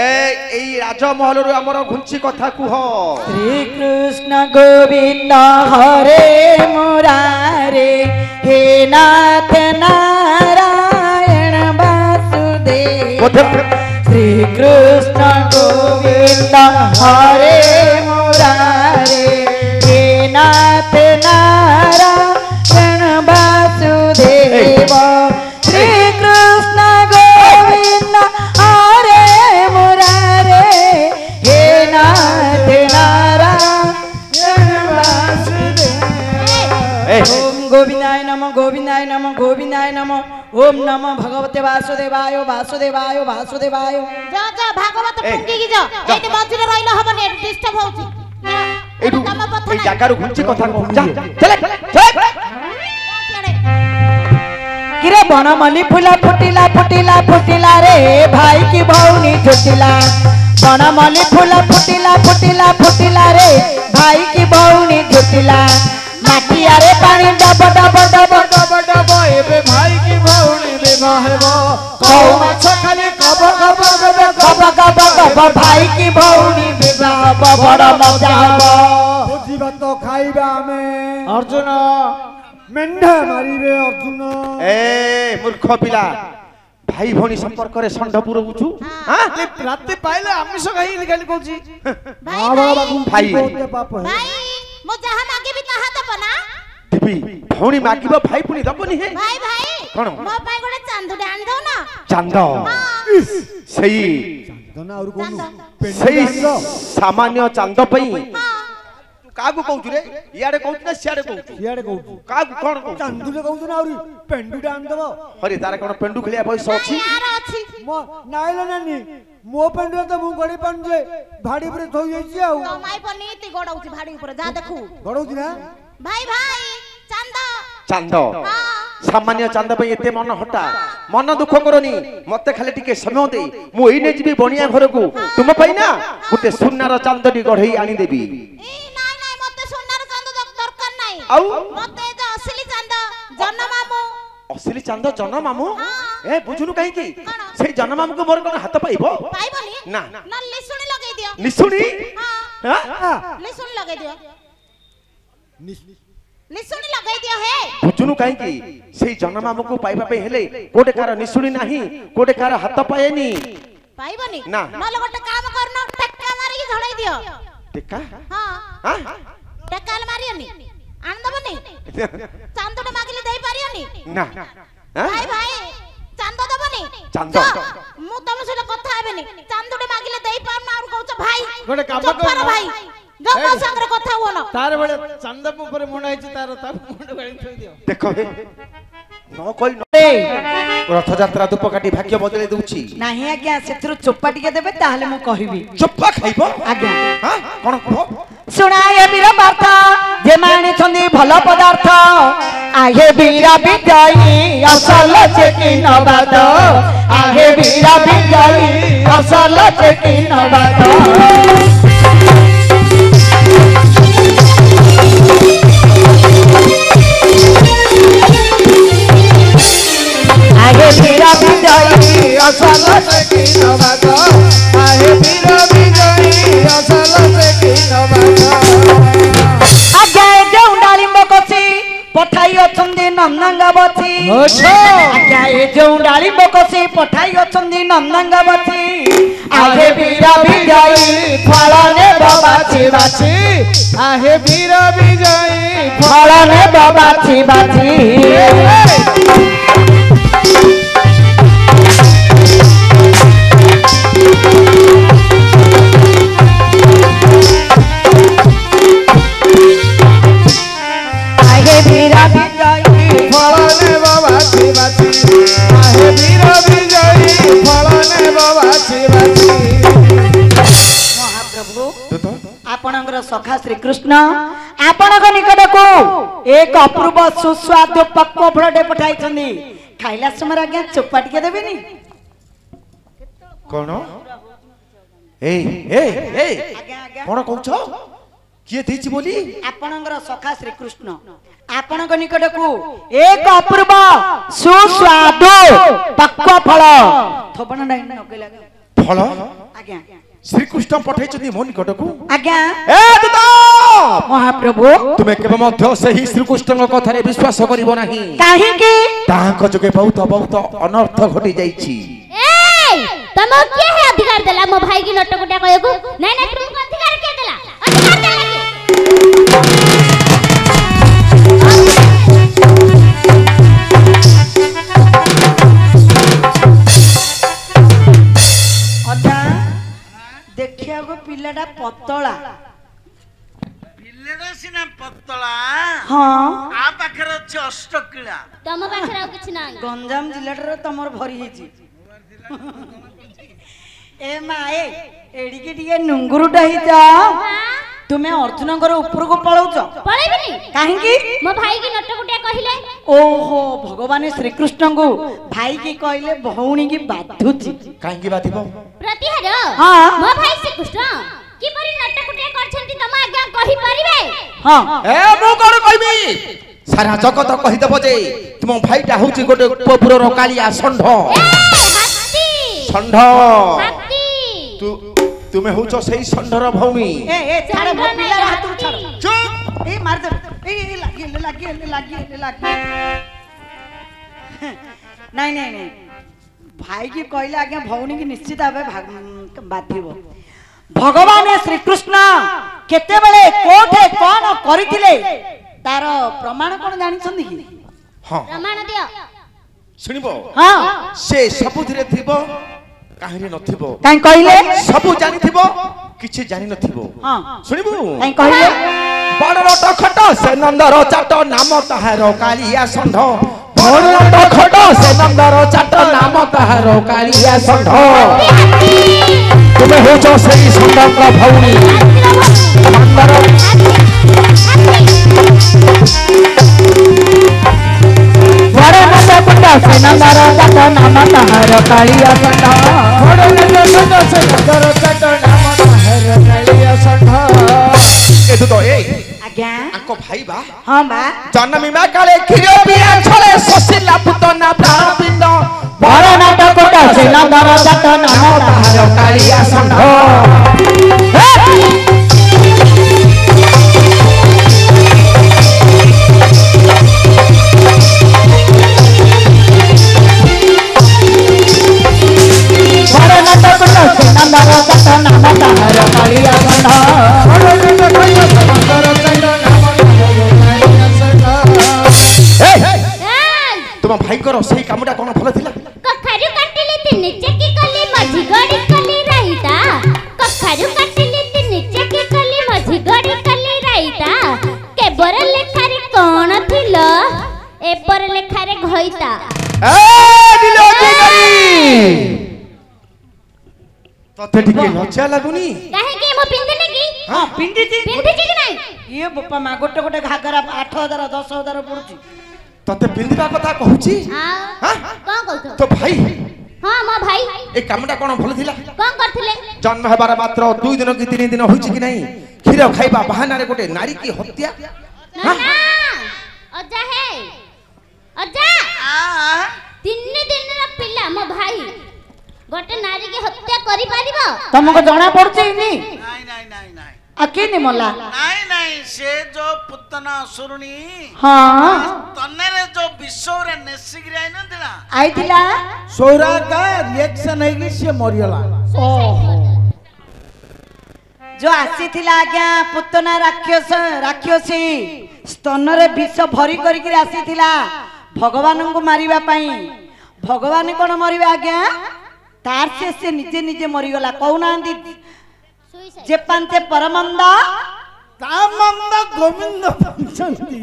एई राजमहल रो हमर गुची कथा को हो श्री कृष्ण गोविंद हरे मुरारे हे नाथ नारायण वासुदेव श्री कृष्ण गोविंद हरे मुरारे हे नाथ नारायण वासुदेव श्री कृष्ण गोविंद हरे मुरारे हे नाथ नारायण वासुदेव ओम गोविंदाय नमः गोविंदाय नमः गोविंदाय नमः ओम नमः भगवते वासुदेवाय वासुदेवाय वासुदेवाय जा जा भागवत टुंगी की जा एडी मझिरे रहिलो हबनी एडी डिस्टर्ब होउची एडू काम पथ ए नाही जागा रो गुची कथा को जा चले चले किरे बनमली फूला फुटिला फुटिला फुटिला रे भाई की भौनी छुटिला बनमली फूला फुटिला फुटिला फुटिला रे भाई की भौनी छुटिला माटिया रे पानी dub dub dub dub dub एबे भाई की भौणी विवाह हेबो कौ माछ खाली कब कब गब गब गब भाई की भौनी विवाह बड़ मजा हबो भोजी भात खाइबा हमें अर्जुन मेंढा मारिबे अर्जुन ए मूर्ख पिला भाई भौणी संपर्क रे संढपुर बुझू हां राते पाइले आमिष खाई खाली कहूची भाई हां बाबा भाई। बहुत पाप है भाई मु जहा मागे भी ताहा देबो ना देबी भौणी मागिबो भाई पुनी दबनी है भाई भाई कौन? मो पाई गोटे चांदुडे आन दो ना चांद सही दना और कोन सही सामान्य चांद पई हां तू कागु कहू रे इयाडे कहू ना सियाडे कहू सियाडे कहू कागु कोन कहू चांदुले कहू ना और पेंडुडा आन दबो हरि तारे कोन पेंडु खेलिया बयस अछि यार अछि मो नाइलो नानी मो पेंडुला तो मु गड़ी पान जे भाड़ी पर थोई जाईची आउ तो माई पर नीति गोडौची भाड़ी ऊपर जा देखू गड़ौती ना भाई भाई चांद चांद हां सामान्य चांद पई एते मन हटा मन दुख करनी मते खाली टिके समय दे मु एने जीबी बनिया घर को तुम पई ना गुटे सुन्नार चांदडी गढई आनी देबी ए नाई नाई मते सोनार चांद दरकार नाही आउ मते जे असली चांद जन्म मामू असली चांद जन मामू हाँ। ए बुझुनु काहे की कौन? सेई जन मामू को मोर कोन हाथ पाइबो पाइबनी ना। ना लिसुनी लगे दियो निसुनी हां हां लिसुनी लगे दियो लिसुनी लगे दियो हे बुझुनु काहे की सेई जन मामू को पाइबा पे हेले कोटे कार निसुनी नाही कोटे कार हाथ पाएनी ପାଇବନି ନା। ନହେଲେ ଗୋଟେ କାମ କରୁନ ଟେକା ମାରିକି ଝଡେଇ ଦିଅ। ଟେକା ହଁ ଟେକା ହେଲେ ମାରିବନି ଆଣିଦବନି ଚାନ୍ଦଟା ମାଗିଲେ ଦେଇ ପାରିବନି ନା ଭାଇ ଭାଇ ଚାନ୍ଦ ଦବନି ଚାନ୍ଦ? ମୁଁ ତମ ସହିତ କଥା ହେବିନି ଚାନ୍ଦଟେ ମାଗିଲେ ଦେଇ ପାରୁନ ଆଉ କହୁଛ ଭାଇ ଗୋଟେ କାମ ଚୁପ କର କର। ଭାଇ ଯୋଉ ମୋ ସାଙ୍ଗରେ କଥା ହୁଅନ ତାର ବେଳେ ଚାନ୍ଦ ଉପରେ ମୁଣ୍ଡ ହେଇଛି ତାର ତା ମୁଣ୍ଡ ଗାଳି ଥୋଇ ଦିଅ। ଦେଖ ନ କହି ରଥଯାତ୍ରା ଧୂପ କାଟି ଭାଗ୍ୟ ବଦଳେଇ ଦଉଛି। ନାହିଁ ଆଜ୍ଞା ସେଥିରୁ ଚୋପା ଟିକେ ଦେବେ ତାହେଲେ ମୁଁ କହିବି। ଚୋପା ଖାଇବ? ଆଜ୍ଞା କଣ କୁହ? ଶୁଣାଏ ବୀର ବାର୍ତ୍ତା ଯେ ମାଣିଛନ୍ତି ଭଲ ପଦାର୍ଥ ଆହେ ବୀର ବିଜୟୀ ଅସଲ ଚେକି ନବାଦ ଆହେ ବୀର ବିଜୟୀ ଅସଲ ଚେକି ନବାଦ আগে বীরা বিজয়ী অসল কি নবাদ আহে বীর বিজয়ী অসল কি নবাদ আগে ଯେଉଁ ଡାଳିମ୍ବ କଷି ପଠାଇ ଅଛନ୍ତି ନନ୍ଦଙ୍ଗବତୀ ଆଜ୍ଞା ଏ ଯେଉଁ ଡାଳିମ୍ବ କଷି ପଠାଇ ଅଛନ୍ତି ନନ୍ଦଙ୍ଗବତୀ ଆଗେ ବୀର ବିଜୟୀ ଫଳ ନେବ ବାଛି ବାଛି আহে বীর বিজয়ী ফল নেব বাছি বাছি আগে বীর বিজয়ী ফল নেব বাছি বাছি আহে বীর বিজয়ী ফল নেব বাছি বাছি মহাপ্রভু ଆପଣଙ୍କର ସଖା ଶ୍ରୀକୃଷ୍ଣ ଆପଣଙ୍କ ନିକଟକୁ ଏକ ଅପୂର୍ବ ସୁସ୍ୱାଦୁ ପକ୍ୱ ଫଳଟେ ପଠାଇଛନ୍ତି ଖାଇଲା ସମୟରେ ଆଜ୍ଞା ଚୋପା ଟିକେ ଦେବେନି? କଣ କଣ କହୁଛ? କିଏ ଦେଇଛି ବୋଲି? ଆପଣଙ୍କର ସଖା ଶ୍ରୀକୃଷ୍ଣ ଆପଣଙ୍କ ନିକଟକୁ ଏକ ଅପୂର୍ବ ସୁସ୍ୱାଦୁ ପକ୍ୱ ଫଳ ଥୋବଣ ନାହିଁ ନକେଇଲା ଫଳ ଆଜ୍ଞା ଶ୍ରୀକୃଷ୍ଣ ପଠାଇଛନ୍ତି ମୋ ନିକଟକୁ? ଆଜ୍ଞା ଏ ଦୂତ ମହାପ୍ରଭୁ ତୁମେ କେବେ ମଧ୍ୟ ସେହି ଶ୍ରୀକୃଷ୍ଣଙ୍କ କଥାରେ ବିଶ୍ୱାସ କରିବ ନାହିଁ। କାହିଁକି? ତାଙ୍କ ଯୋଗେ ବହୁତ ବହୁତ ଅନର୍ଥ ଘଟି ଯାଇଛି। ତମ କିଏ ହେ ଅଧିକାର ଦେଲା ମୋ ଭାଇ କି ନଟକୁଟା କହିବାକୁ? ନାଇଁ ନାଇଁ ତୁମକୁ ଅଧିକାର କିଏ ଦେଲା? ଅଧିକାର ଦେଲା କିଏ? ଅଜା ଦେଖିବାକୁ ପିଲାଟା ପତଳା ପିଲାଟା ସିନା ପତଳା ହଁ ଆ ପାଖରେ ଅଛି ଅଷ୍ଟକିଳା। ତମ ପାଖରେ ଆଉ କିଛି ନାହିଁ। ଗଞ୍ଜାମ ଜିଲ୍ଲାଟାରେ ତମର ଭରି ହେଇଛି ଏ ମା ଏଡ଼ିକି ଟିକେ ନୁଙ୍ଗୁରୁଟା ହେଇଛ ତୁମେ ଅର୍ଜୁନଙ୍କର ଉପରକୁ ପଳଉଛ ପଳେଇବିନି କାହିଁକି? ମୋ ଭାଇ କି ନଟକୁଟା କହିଲେ। ଓହୋ ଭଗବାନ ଶ୍ରୀକୃଷ୍ଣଙ୍କୁ ଭାଇ କି କହିଲେ ଭଉଣୀ କି ବାଧୁଛି କାହିଁକି ବାଧିବ? ପ୍ରତିହାର ହଁ। ମୋ ଭାଇ ଶ୍ରୀକୃଷ୍ଣ କିପରି ନଟକୁଟା କରିଛନ୍ତି ତମ ଆଜ୍ଞା କହିପାରିବେ? ହଁ ମୁଁ କଣ କହିବି? ସାରା ଜଗତ କହିଦେବ ଯେ ତୁମ ଭାଇଟା ହଉଛି ଗୋଟେ ଉପପୁରର କାଳିଆ ଷଣ୍ଢ। ହାତୀ ଷଣ୍ଢ ହାତୀ ତୁମେ ହଉଛ ସେଇ ଷଣ୍ଢର ଭଉଣୀ। ଏ ଛାଡ଼ ମୋ ପିଲାର ହାତରୁ ଛାଡ଼ ଚୁପ୍! এই মারতে এই লাগি নাই নাই নাই ভাই কি কইলে আজ্ঞা ভৌণী কি নিশ্চিত ভাবে বাধিব ভগবান শ্রীকৃষ্ণ কেতেবেলে কোঠে কোন করিଥିଲେ তার প্রমাণ কোন জানিছন্তি কি? ହଁ ପ୍ରମାଣ ଦିଅ। ଶୁଣିବ ହଁ ସେ ସବୁଥିରେ ଥିବ କାହିଁରେ ନଥିବ କାଇଁ কইলে ସବୁ ଜାଣିଥିବ କିଛି ଜାଣି ନଥିବ। ହଁ ଶୁଣିବୁ କାଇଁ কইলে ବଡର ଟଖଟ ସେ ନନ୍ଦର ଚାଟ ନାମ ତାହାର କାଳିଆ ଷଣ୍ଢ। ବଡର ଟଖଟ ସେ ନନ୍ଦର ଚାଟ ନାମ ତାହାର କାଳିଆ ଷଣ୍ଢ। ତୁମେ ହଉଛ ସେଇ ଷଣ୍ଢଙ୍କ ଭଉଣୀ। বড় নদ কুণ্ড সে নন্দর চাট নাম তাহার কালিয়া ষণ্ঢ। আজ্ঞা ଆଙ୍କ ଭାଇ ବା ହଁ ବା ଜନ୍ମୀ ମା କାଳେ କ୍ଷୀର ପିଆ ଛଳେ ଶୋଷିଲା ପୁତନା ପ୍ରାଣ ପିଣ୍ଡ। বড় নদ কুণ্ড সে নন্দর চাট নাম তাহার କାଳିଆ ଷଣ୍ଢ। বড় নদ কুণ্ড ହଇତା ତତେ ଟିକେ ଲଜ୍ଜା ଲାଗୁନି? କାହିଁକି ମୁଁ ପିନ୍ଧିନି କି? ହଁ ପିନ୍ଧିଛି ପିନ୍ଧିଛି କି ନାହିଁ? ଇଏ ବୋପା ମା ଗୋଟେ ଗୋଟେ ଘାଗରା 8,000 10,000 ପଡୁଛି। ତତେ ପିନ୍ଧିବା କଥା କହୁଛି? କଣ କହୁଛ? ତୋ ଭାଇ? ହଁ ମୋ ଭାଇ। ଏ କାମଟା କଣ ଭଲ ଥିଲା? କଣ କରିଥିଲେ? ଜନ୍ମ ହେବାର ମାତ୍ର 2 ଦିନ କି 3 ଦିନ ହୋଇଛି କି ନାହିଁ, କ୍ଷୀର ଖାଇବା ବାହାନାରେ ଗୋଟେ ନାରୀ କି ହତ୍ୟା? ନା ଅଜା ହେ ଅଜା 3 ଦିନର ପିଲା ମୋ ଭାଇ ଗୋଟେ ନାରୀ କି ହତ୍ୟା କରି ପାରିବ? ତମକୁ ଜଣା ପଡୁଛି ନି? ନାଇଁ ନାଇଁ ନାଇଁ ନାଇଁ आ केने मला ନାଇଁ ନାଇଁ ସେ ଯୋ ପୁତନା ଅସୁରୁଣୀ हां ତନରେ ଯୋ ବିଷରେ ନେସିକିରି ଆଇନଥିଲା आइथिला ସୌରା का रिएक्शन ହେଇକି ସେ ମରିଗଲା। ओहो जो आसीथिला आज्ञा पुतना राक्षस राक्षसी स्तन रे विष भरी करी के आसीथिला भगवान को मारिबा पई। भगवान कोन मरिबा आज्ञा तार से निजे निजे मरिगला कहउनांदी जे पांते परमंद तामंद गोविंद पंचंती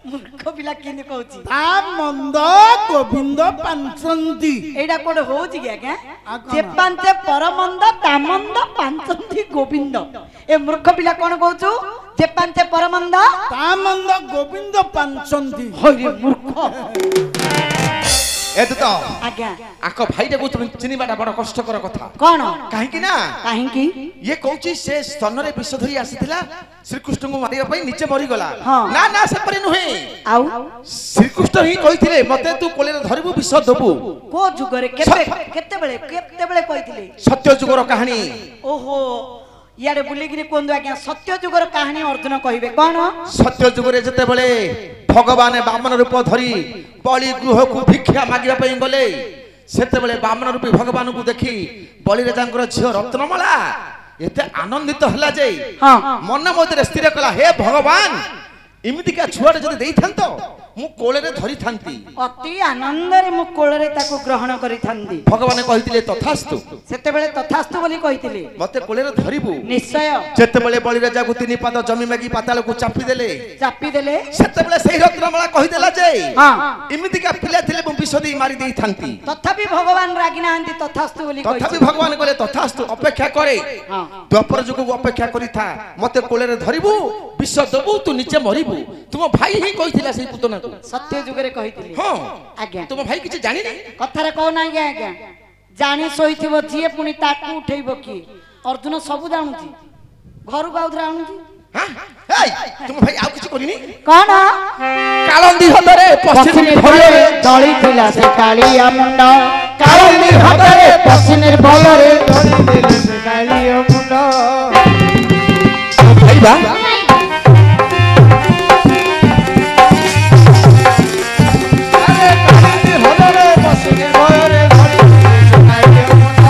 मूर्ख पिला किने कहउची तामंद गोविंद पंचंती एडा कोड होउची के आज्ञा जे पांते परमंद तामंद पांचंती गोविंद ए मूर्ख पिला कोन कहउचू जे पांते परमंद तामंद गोविंद पंचंती होय मूर्ख एत तो आज्ञा आको भाई को चिनिबाटा बड़ कष्टकर कथा कोन काहे कि ना काहे की ये कहूची से स्तन रे विष धरी आसीथिला श्री कृष्ण को मारिया पई नीचे मरी गला हाँ। ना ना से परे नुहे आउ श्री कृष्ण ही कहिथिले मते तू कोले रे धरिबु विष दबु को जुगरे केते बेले कहिथिले सत्य जुगर कहानी ओहो यारे बुलिगिरी कोंदो आज्ञा सत्य जुगर कहानी अर्जुन कहिबे कोन सत्य जुगरे जते बेले भगवान बामन रूप धरी बलि गृह को भिक्षा मागिबा पई गले सेते बेले बामन रूपी भगवान को देखी बलि राजांकर झियो रत्नमाला एते आनंदित हला जे हां मन मधे स्थिर कला हे भगवान इमिति का छुआटे जदि देई थांतो मु कोले रे धरि थांती अति आनंद रे मु कोळे रे ताको ग्रहण करि थांदी भगवान कहिथिले तथास्तु सेते बेले तथास्तु बोली कहिथिले मते कोले रे धरिबु निश्चय जेते बेले बलि राजा को 3 पाद जमी मागी पाताल को चापी देले सेते बेले सही रत्नमाला कहि देला जे हां इमिति का पिला थिले मु विष देई मारी देई थांती तथापि भगवान रागी नाहंती तथास्तु बोली कहि तथापि भगवान कहले तथास्तु अपेक्षा करे हां द्वापर जुग को अपेक्षा करी था मते कोले रे धरिबु विष दबु तू नीचे मरिबु तुम भाई ही कहिथिला सेही पुतना को सत्य जुगरे कहिथिले हां आज्ञा तुम भाई किछ जानि नै कथारे कहू ना आज्ञा जानी सोइथिबो जिए पुनी ताकू उठेइबो की अर्जुन सब जानुची घर गाउधरा आनुची हां एई तुम भाई आ किछ करिनी कोन कालंदी हतरे पश्चिम भरे दळी थिला से कालिया मुंड कालंदी हतरे पश्चिम भरे दଳି ଦେଲେ ସେ କାଳିଆ ମୁଣ୍ଡ भाई बा ଆରେ କାଳି ହଲରେ ବସିନି ଭୟରେ ଦଳି ଦେଲେ ସେ କାଳିଆ ମୁଣ୍ଡ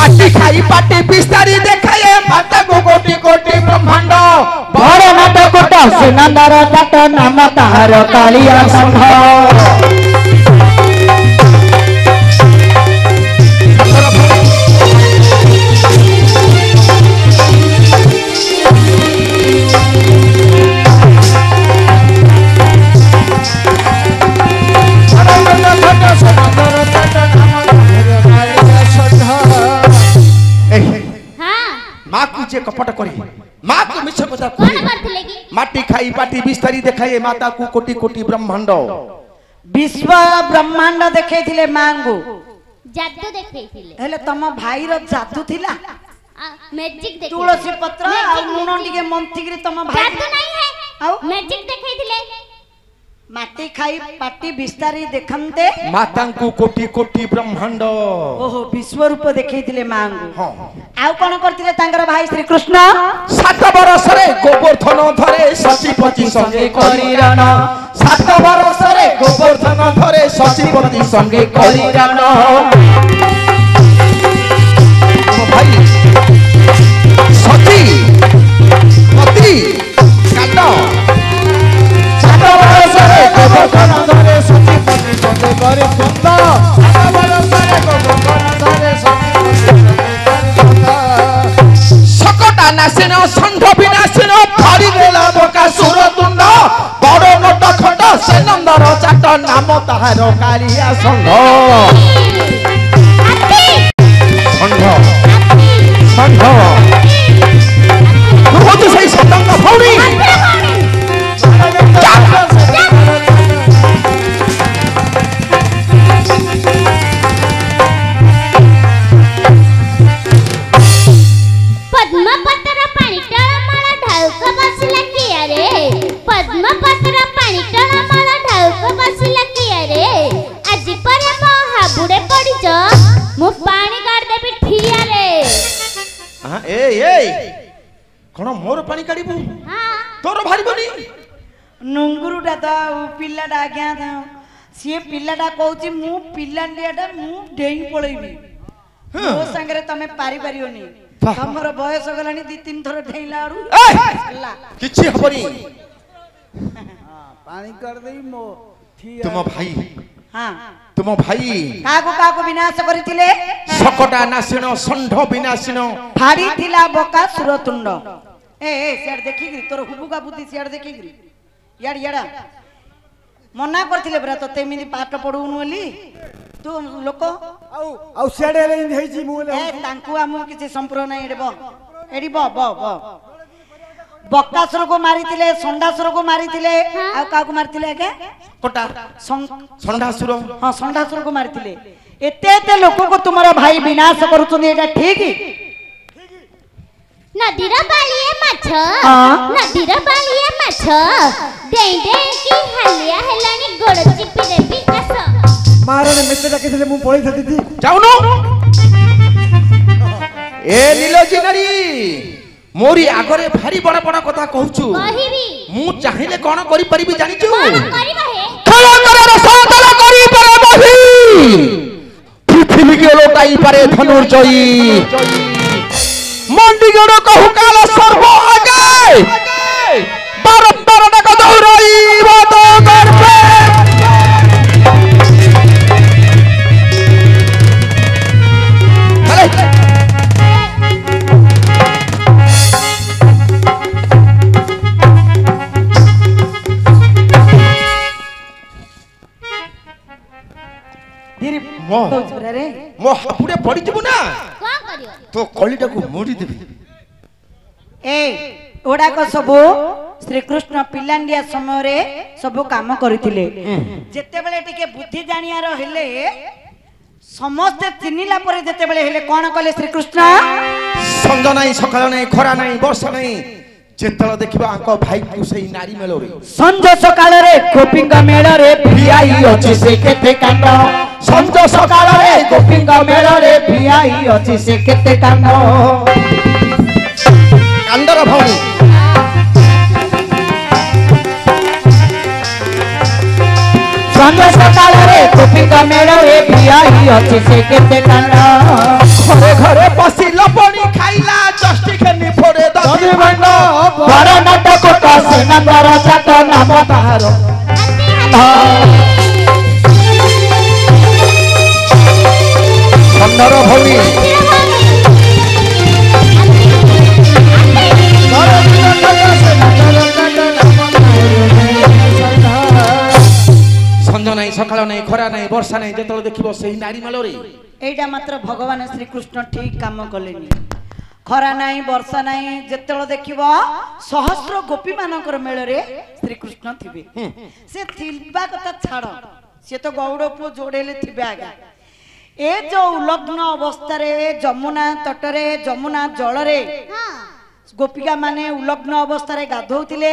आटी खाई पाटी बिस्तारी देखाए माता को कोटि कोटि ब्रह्मांड भरे नाट कोट सुनंदर जात नाम ताहार कालिया संघ माँ को जे कपट करे माँ को मिछ कथा कौन करथिले की? माटी खाई पाटी बिस्तारी देखाए माता को कोटि कोटि ब्रह्मांड विश्व ब्रह्मांड देखैथिले मांगू जादू देखैथिले हेले तम भाई रो जादू थिला मैजिक देखैथिले तुलसी पत्र आ नुन टिके मंथिगिरी तम भाई जादू नहीं है आउ मैजिक देखैथिले माटी खाई पाटी बिस्तारी देखंते माता को कोटि कोटि ब्रह्मांड ओहो विश्व रूप देखैथिले मांगू हां आउ कोन करथिले तांकर भाई श्री कृष्ण 7 वर्ष रे गोवर्धन धरे सचिपति संगे करिरण 7 वर्ष रे गोवर्धन धरे सचिपति संगे करिरण भाई सची पति काट 7 वर्ष रे गोवर्धन धरे ସଚିପତି ସଙ୍ଗେ କରି କୁନ୍ଦ ସାତବରଷରେ ଗୋବର୍ଦ୍ଧନ ଧରେ ସଚିପତି ସଙ୍ଗେ କରି କୁନ୍ଦ सकटा नासिन षंढ विनाशिन धरी देला बका सुर तुंड बड़ नट खट से नंद କାଳିଆ ଷଣ୍ଢ ଷଣ୍ଢ ଷଣ୍ଢ ତୁ ହଉଛୁ ସେଇ ଷଣ୍ଢଙ୍କ ଭଉଣୀ। ପଦ୍ମପତ୍ର ପାଣି ଟଳମଳ ଢାଉକ ବସିଲା କିଆରେ ପଦ୍ମପତ୍ର ପାଣି ଟଳମଳ ଢାଉକ ବସିଲା କିଆରେ ଆଜି ପରେ ମୋ ହାବୁଡେ ପଡିଛ ମୁଁ ପାଣି କାଢିଦେବି ଠିଆରେ। କଣ ମୋର ପାଣି କାଢିବୁ ହଁ ତୋର ବାହାରିବନି? ନୁଙ୍ଗୁରୁଟା ତ ପିଲାଟା ଆଜ୍ଞା ସିଏ ପିଲାଟା କହୁଛି ମୁଁ ପିଲାଟିଆଟା ମୁଁ ଡେଇଁ ପଳେଇବି ମୋ ସାଙ୍ଗରେ ତମେ ପାରିପାରିବନି ତମର ବୟସ ଗଲାଣି 2-3 ଥର ଡେଇଁଲା ଆଡୁ କିଛି ହବନି। ପାଣି କରିଦେଇ ମୋ ତୁମ ଭାଇ ହଁ ତୁମ ଭାଇ କାହାକୁ କାହାକୁ ବିନାଶ କରିଥିଲେ? ଶକଟା ନାସିଣ ଷଣ୍ଢ ବିନାଶିଣ ଫାଡି ଥିଲା ବକା ସୁରତୁଣ୍ଡ। ସିଆଡେ ଦେଖିକିରି ତୋର ହୁବୁକା ବୁଦ୍ଧି ସିଆଡେ ଦେଖିକିରି ଇଆଡେ ଇଆଡା ମନା କରିଥିଲେ ପରା ତତେ ଏମିତି ପାଠ ପଢଉନୁ ବୋଲି ତୁ ଲୋକ ଆଉ ସିଆଡେ ହେଇଛି ମୁଁ ତାଙ୍କୁ ଆମକୁ କିଛି ସମ୍ପର୍କ ନାହିଁ। ଏଠି ବ ବକାସୁରକୁ ମାରିଥିଲେ ଷଣ୍ଢାସୁରକୁ ମାରିଥିଲେ ଆଉ କାହାକୁ ମାରିଥିଲେ ଆଜ୍ଞା? କଟା ଷଣ୍ଢାସୁର। ହଁ ଷଣ୍ଢାସୁରକୁ ମାରିଥିଲେ। ଏତେ ଏତେ ଲୋକକୁ ତୁମର ଭାଇ ବିନାଶ କରୁଛନ୍ତି ଏଇଟା ଠିକ? ନଦୀର ବାଳିଏ ମାଛ ନଦୀର ବାଳିଏ ମାଛ ଡେଇଁ ଡେଇଁକି ହାଲିଆ ହେଲାଣି ଗୋଡ଼ ଚିପି ଦେବି ଆସ। ମାରରେ ମେତେ ଡାକିଥିଲେ ମୁଁ ପଳେଇଥାନ୍ତି। ଯାଉନୁ ଏ ନୀଲଜୀ ନାରୀ ମୋରି ଆଗରେ ଭାରି ବଡ ବଡ କଥା କହୁଛୁ। କହିବି ମୁଁ ଚାହିଁଲେ କଣ କରିପାରିବି ଜାଣିଛୁ? କଣ କରିବ ହେ? ପୃଥିବୀকে লোটাই পারে ধনুর্জয়ী মন্ডিগড় কহু কাল সর্ব আগে বারবার ডাক দৌড়াইব তো গর্বে। ମୋ ହାପୁଡେ ପଡିଯିବୁ ନା କଣ କରିବ? ତୋ କଳିଟାକୁ ମୋଡିଦେବି। ଓଡାକ ସବୁ ଶ୍ରୀକୃଷ୍ଣ ପିଲାଣ୍ଡିଆ ସମୟରେ ସବୁ କାମ କରିଥିଲେ। ଯେତେବେଳେ ଟିକେ ବୁଦ୍ଧି ଜାଣିବାର ହେଲେ ସମସ୍ତେ ଚିହ୍ନିଲା ପରେ ଯେତେବେଳେ ହେଲେ କଣ କଲେ ଶ୍ରୀକୃଷ୍ଣ? ସଞ୍ଜ ନାହିଁ ସକାଳ ନାହିଁ ଖରା ନାହିଁ ବର୍ଷା ନାହିଁ ଯେତେବେଳେ ଦେଖିବା ଆଙ୍କ ଭାଇକୁ ସେଇ ନାରୀ ମେଳରେ ସଞ୍ଜ ସକାଳରେ ଗୋପୀଙ୍କ ମେଳରେ ଭିଆଇ ଅଛି ସେ କେତେ କାଣ୍ଡ। ସଞ୍ଜ ସକାଳରେ ଗୋପୀଙ୍କ ମେଳରେ ଭିଆଇ ଅଛି ସେ କେତେ କାଣ୍ଡ। କାଣ୍ଡର ଭଉଣୀ ସଞ୍ଜ ସକାଳରେ ଗୋପୀଙ୍କ ମେଳରେ ଭିଆଇ ଅଛି ସେ କେତେ କାଣ୍ଡ। ଘରେ ଘରେ ପଶିଲ ପଣି ଖାଇଲା ଜଷ୍ଟି ଖେନି ଫୋଡେ ଦହି ଭାଣ୍ଡ ବଡ଼ ନାଟକ ସେନାଙ୍କର ଜାତ ନାମ ତାହାର। ଷଣ୍ଢର ଭଉଣୀ ସଞ୍ଜ ନାହିଁ ସକାଳ ନାହିଁ ଖରା ନାହିଁ ବର୍ଷା ନାହିଁ ଯେତେବେଳେ ଦେଖିବ ସେଇ ନାରୀ ମେଳରେ। ଏଇଟା ମାତ୍ର ଭଗବାନ ଶ୍ରୀକୃଷ୍ଣ ଠିକ କାମ କଲେନି। ଖରା ନାହିଁ ବର୍ଷା ନାହିଁ ଯେତେବେଳେ ଦେଖିବ ସହସ୍ର ଗୋପୀ ମାନଙ୍କର ମେଳରେ ଶ୍ରୀକୃଷ୍ଣ ଥିବେ। ସେ ଥିବା କଥା ଛାଡ ସେ ତ ଗୌଡ଼ ପୁଅ ଯୋଡେଇଲେ ଥିବେ ଆଜ୍ଞା। ଏ ଯୋଉ ଉଲଗ୍ନ ଅବସ୍ଥାରେ ଯମୁନା ତଟରେ ଯମୁନା ଜଳରେ ଗୋପିକା ମାନେ ଉଲଗ୍ନ ଅବସ୍ଥାରେ ଗାଧଉଥିଲେ।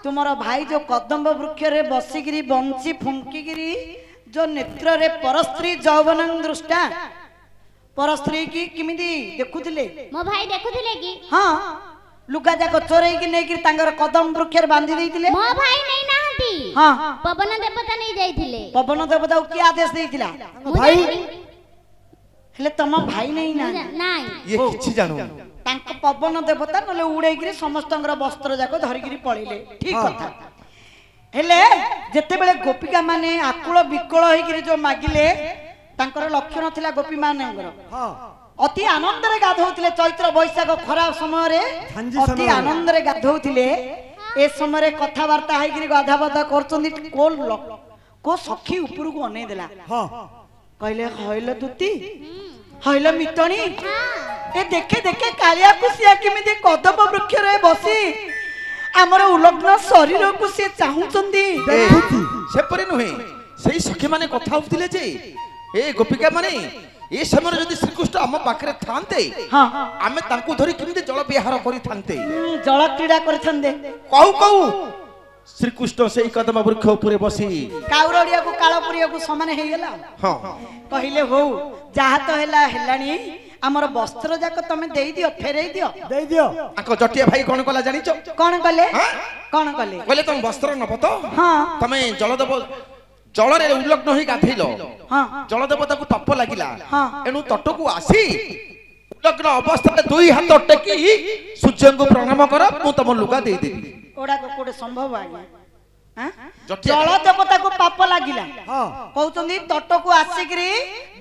ତୁମର ଭାଇ ଯୋଉ କଦମ୍ବ ବୃକ୍ଷରେ ବସିକିରି ବଂଶୀ ଫୁଙ୍କିକିରି ଯୋଉ ନେତ୍ରରେ ପରସ୍ତ୍ରୀ ଯୌବନ ଦୃଷ୍ଟା ପରସ୍ତ୍ରୀ କି କେମିତି ଦେଖୁଥିଲେ? ମୋ ଭାଇ ଦେଖୁଥିଲେ କି? ହଁ ଲୁଗା ଯାକ ଚୋରେଇକି ନେଇକି ତାଙ୍କର କଦମ ବୃକ୍ଷରେ ବାନ୍ଧି ଦେଇଥିଲେ। ମୋ ଭାଇ ନେଇ ନାହାନ୍ତି। ହଁ ପବନ ଦେବତା ନେଇ ଯାଇଥିଲେ। ପବନ ଦେବତାକୁ କିଏ ଆଦେଶ ଦେଇଥିଲା? ଭାଇ ହେଲେ ତମ ଭାଇ ନେଇ ନା ନାଇଁ ଇଏ କିଛି ଜାଣୁ ତାଙ୍କ ପବନ ଦେବତା ନହେଲେ ଉଡେଇକିରି ସମସ୍ତଙ୍କର ବସ୍ତ୍ର ଯାକ ଧରିକିରି ପଳେଇଲେ। ଠିକ କଥା। ହେଲେ ଯେତେବେଳେ ଗୋପିକା ମାନେ ଆକୁଳ ବିକଳ ହେଇକିରି ଯୋଉ ମାଗିଲେ ତାଙ୍କର ଲକ୍ଷ୍ୟ ନଥିଲା ଗୋପୀ ମାନଙ୍କର ଅତି ଆନନ୍ଦରେ ଗାଧଉଥିଲେ। ଚୈତ୍ର ବୈଶାଖ ଖରା ସମୟରେ ଅତି ଆନନ୍ଦରେ ଗାଧଉଥିଲେ। ଏ ସମୟରେ କଥାବାର୍ତ୍ତା ହେଇକିରି ଗାଧାବାଧା କରୁଛନ୍ତି। को सखी ऊपर को अनै देला हां कहले हइल दुती हइल मितणी ए देखे देखे कालिया कुसिया केमिति कदम वृक्ष रे बसी हमर उलग्न शरीर को से चाहुचंदी सेपरि नुहे सेही सखी माने कथा होतिले जे ए गोपिका माने ए समय जदि श्रीकृष्ण आम पाखरे थांते हां आमे तांकू धरि केमिति जल विहार करि थांते जल क्रीड़ा करथंदे कहू कहू श्रीकृष्ण सेही कदम वृक्ष ऊपर बसी काउरडिया को कालपुरिया को समान हे गेला हां कहले हो जहा तो हेला हेलानी हमर वस्त्र जाक तमे देई दियो फेरई दियो आको जटिया भाई कोन कला जानि छ कोन कले कोन कले कहले तुम वस्त्र न पतो हां तमे जल देव जल रे उल्लग्न होई गाथैलो हां जल देवता को तप लागिला हां एनु तट को आसी उल्लग्न अवस्था रे दुई हाथ टेकी सूर्य को प्रणाम कर मु तम लुगा देई देबी ओडा को कोडे संभव आगे हां जटिया जल देवता को पाप लागिला हां कहउचंदी तट को आसीकरी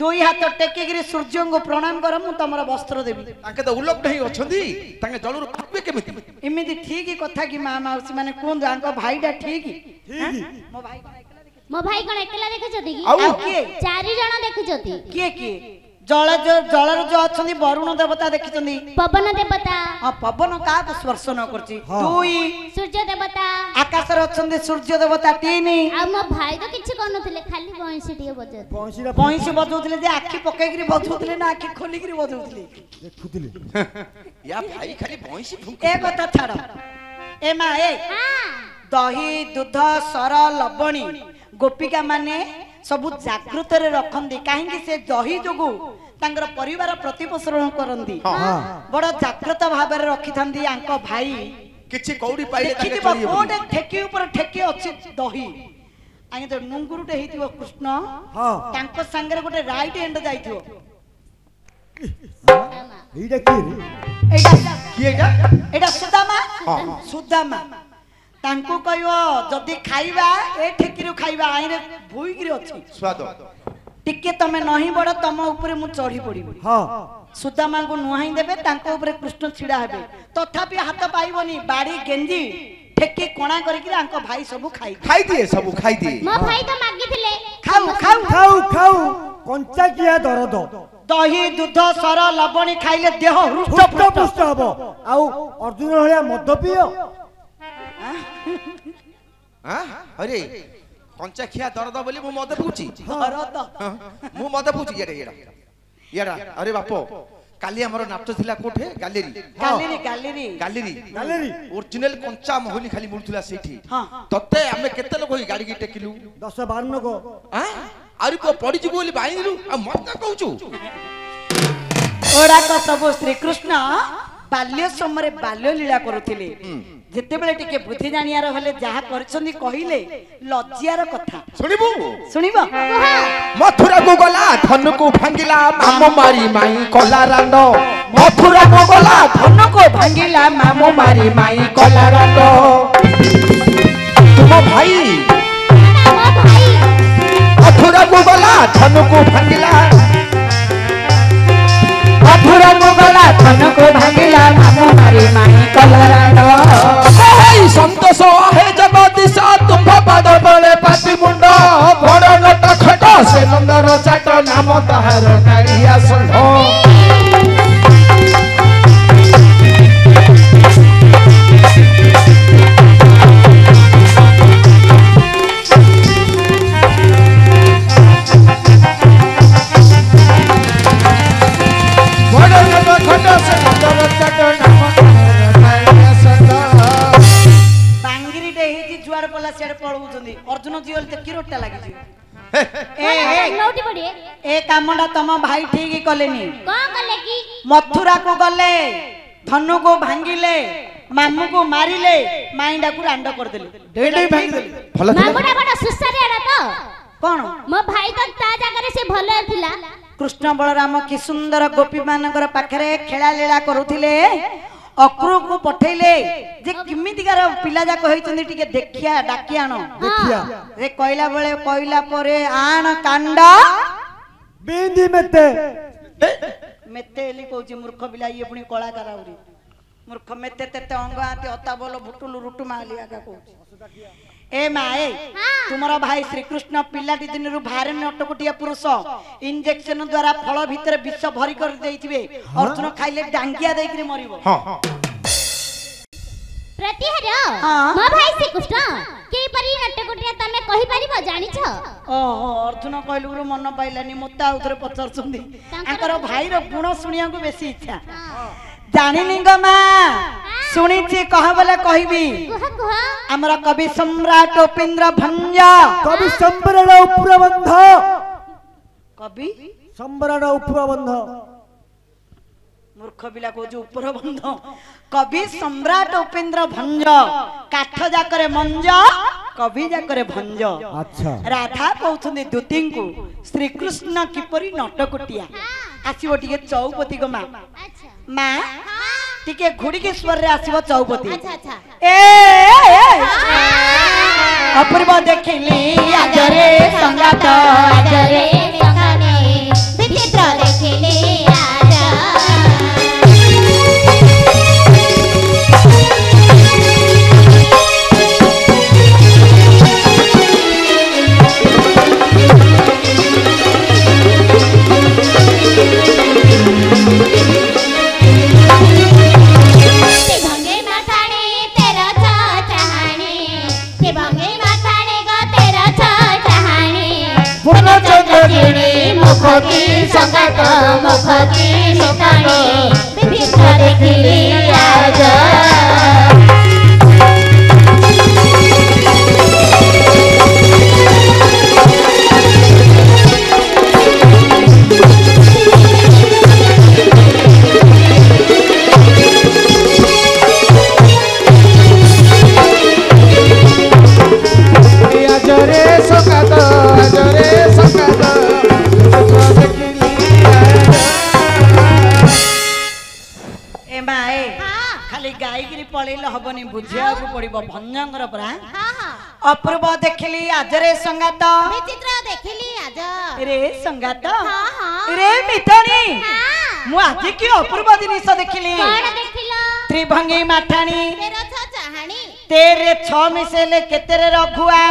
दुई हाथ टेकीकरी सूर्य को प्रणाम कर मु तमरा वस्त्र देबी ताके तो उल्लग्न ही अछंदी ताके जलरु पापे केमिति इमिति ठीक कथा की मां माउसी माने कोन आंको भाईडा ठीक मो भाई मो भाई कोन एकला देखछथि की आउ किए चारि जण देखछथि किए किए जलर जो अच्छी वरुण देवता देखी पवन देवता हाँ पवन का स्पर्श न करछि हाँ। दुई सूर्य देवता आकाश रे अच्छे सूर्य देवता तीन आ मो भाई तो किछि करनथिले खाली बंसी टिके बजत बंसी बजौथिले जे आखि पकेकरी बजौथिले ना आखि खोलिकरी बजौथिले देखुथिले या भाई खाली भैंसी ए कथा छाड़ ए मा ए हां दही दूध सर लबणी गोपिका माने सब जागृत रे रखंदी काहेकि से दही जोगु तांकर परिवार प्रतिपोषण करंदी बड़ जागृत भाव रे रखिथंदी आंको भाई किछि कौड़ी पाइले ताके देखिथिबो चलिए कोडे ठेकी ऊपर ठेकी अछि दही आगे तो नुंगुरुटे हेतिबो कृष्ण हां तांको संगे गोटे राइट हैंड जाइथिबो एइटा की एटा की एटा एटा सुदामा हां सुदामा तांको कहयो जदी खाइबा ए ठेकीरु खाइबा आइरे भुईगिरी अछि स्वाद टिके तमे नहीं बड़ तम ऊपर मु चढ़ी पड़ी हां सुदामा को नुहाई देबे तांको ऊपर कृष्ण छिड़ा हेबे तथापि हाथ पाइबनी बाड़ी गेंजी ठेकी कोणा करिकि आंको भाई सब खाई दिए सब खाई दिए मो भाई तो मागिथिले खाऊ खाऊ खाऊ खाऊ कंचा किया दरद दही दूध सर लबणी खाइले देह हृष्ट पुष्ट हबो आउ अर्जुन हलिया मद पियो हां अरे कंचा खिया दरद बोली मु मद पूची दरद मु मद पूची येडा अरे बापो काली हमरो नाट्य थिला कोठे गैलरी गैलरी ओरिजिनल कंचा मोहली खाली मुलथुला सेठी हां तते हमें केते लोग होई गाड़ी की टेकिलु 10 12 को हां आरि को पड़ी जी बोली बाइलु आ मत कहूचू ओडा को सब श्री कृष्ण बाल्य समय बाल्य लीला करुथिले जेते बेले टिके बुद्धि जानियार हले जहा करछंदी कहिले लज्जार कथा सुनिबो मथुरा को गला धन को भांगिला मामो मारी माई कला रांड मथुरा को गला धन को भांगिला मामो मारी माई कला रांड तुम भाई मथुरा को गला धन को भांगिला मथुरा को गला धन को भांगिला मामो मारी माई कला रांड संतोष हे जगदीश तुम पद बले पाटी मुंड बड़ नट खट से नंदर चाट नाम ताहार कालिया संध बड़ नट खट से नंदर चाट नाम जुआर पला सेड पळउचंदी अर्जुन जीवल ते की रोटा लागि जी नोटी पड़ी ए कामडा तम भाई ठीक कलेनी कोन कले की मथुरा को गले धनु को भांगिले मामू को मारिले माइंडा को रांड कर देले डेडे भांगी देले मामुडा बड़ा सुसरे आड़ा तो कोन मो भाई तो ता जगह रे से भले थिला कृष्ण बलराम की सुंदर गोपी मानकर पाखरे खेला लीला करूथिले अक्रू को पठेले जे किमितिकार पिला जाक होइचंदी टिके देखिया डाकिया न देखिया रे कहला बेले कहला परे आण कांडा बिंदी मेते मेते एली कहूची मूर्ख पिला ये पुनी कलाकार आउरी मूर्ख मेते तेते अंग आती अता बोल भुटुलु रुटु मालिया का कहूची ए माए तुमरा भाई श्री कृष्ण पिलाटी दिन भारे नटकुटिया पुरुष इंजेक्शन द्वारा फल भितर विष भरी कर देइथिबे अर्जुन खाइले डांगिया देइकरी मरिबो प्रतिहार मो भाई श्री कृष्ण के परी नटकुटिया तमे कहि परिबो जानि छ ओहो अर्जुन कहलुरु मन पाइलानी मोता उधर पचर सुंदी आकर भाई रो गुण सुनिया को बेसी इच्छा जानिनी गो मां सुनिछि कह बोले कहबी हमरा कवि सम्राट उपेंद्र भंज कवि सम्राट उपरबंध कवि सम्राट उपरबंध मूर्ख बिला को जो उपरबंध कवि सम्राट उपेंद्र भंज काठ जाकरे मंज कवि जाकरे भंज अच्छा राधा कहउछन्ती दुती को श्री कृष्ण किपरि नटकुटिया आसीबो टिके चौपति गो मां मां टिके घुड़ी के स्वर रे आसीबो चौपति ए अपूर्व देखिली आजरे संगात आजरे संगाने विचित्र देखिली आजा मुखकी संगत मुखकी नितानी विचित्र देखिली आजा हबनी बुझिया को पड़िबो भंजंगर परा अपूर्व देखिली आजरे संगात विचित्र देखिली आज रे संगात रे मितणी मु आज की अपूर्व जिनिस देखिली कोन देखिलो त्रिभंगी माठाणी तेरा छ चाहाणी तेरे छ मिसेले केतेरे रघुआ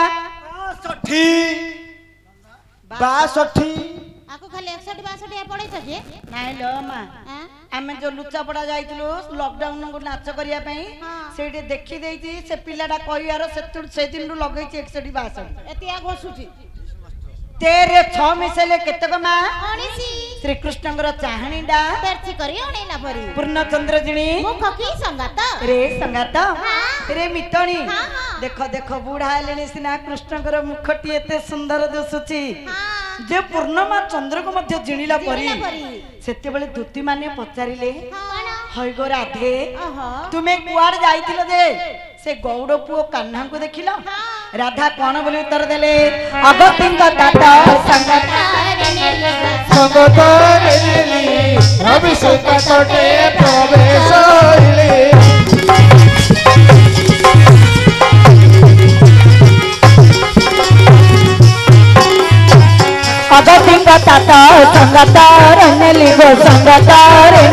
62 आको खाली 61 62 पड़े छ जे नाइ लो मा आमे जो लुचा पड़ा जाइतलु लॉकडाउन को नाच करिया पई सेठी देखि देइती से पिलाडा कहियारो से दिन लगै छी 61 एतिया घोसुची तेरे 6 मिसेले केतक मा 19 श्री कृष्णଙ୍କର ଚାହାଣୀଟା तेरची करी ओणेला परी ପୂର୍ଣ୍ଣଚନ୍ଦ୍ର ଜିଣି मुख की संगात रे संगाତ रे ମିତଣୀ ଦେଖ ଦେଖ ବୁଢା ହେଲେଣି ସିନା कृष्णଙ୍କର ମୁଖଟି ଏତେ ସୁନ୍ଦର ଦିଶୁଛି जे पूर्णमा चंद्र को मध्य जिणिला परी सेते बेले दूती माने पचारिले हय गो राधे तुमे कुआड़ जाइतिलो जे से गौड़ पुओ कान्हा को देखिलो राधा कोन बोली उत्तर देले अगतिं तात संगत संगत नेली रवि सुत तटे प्रवेश होइले अगतिं तात संगत नेली गो संगत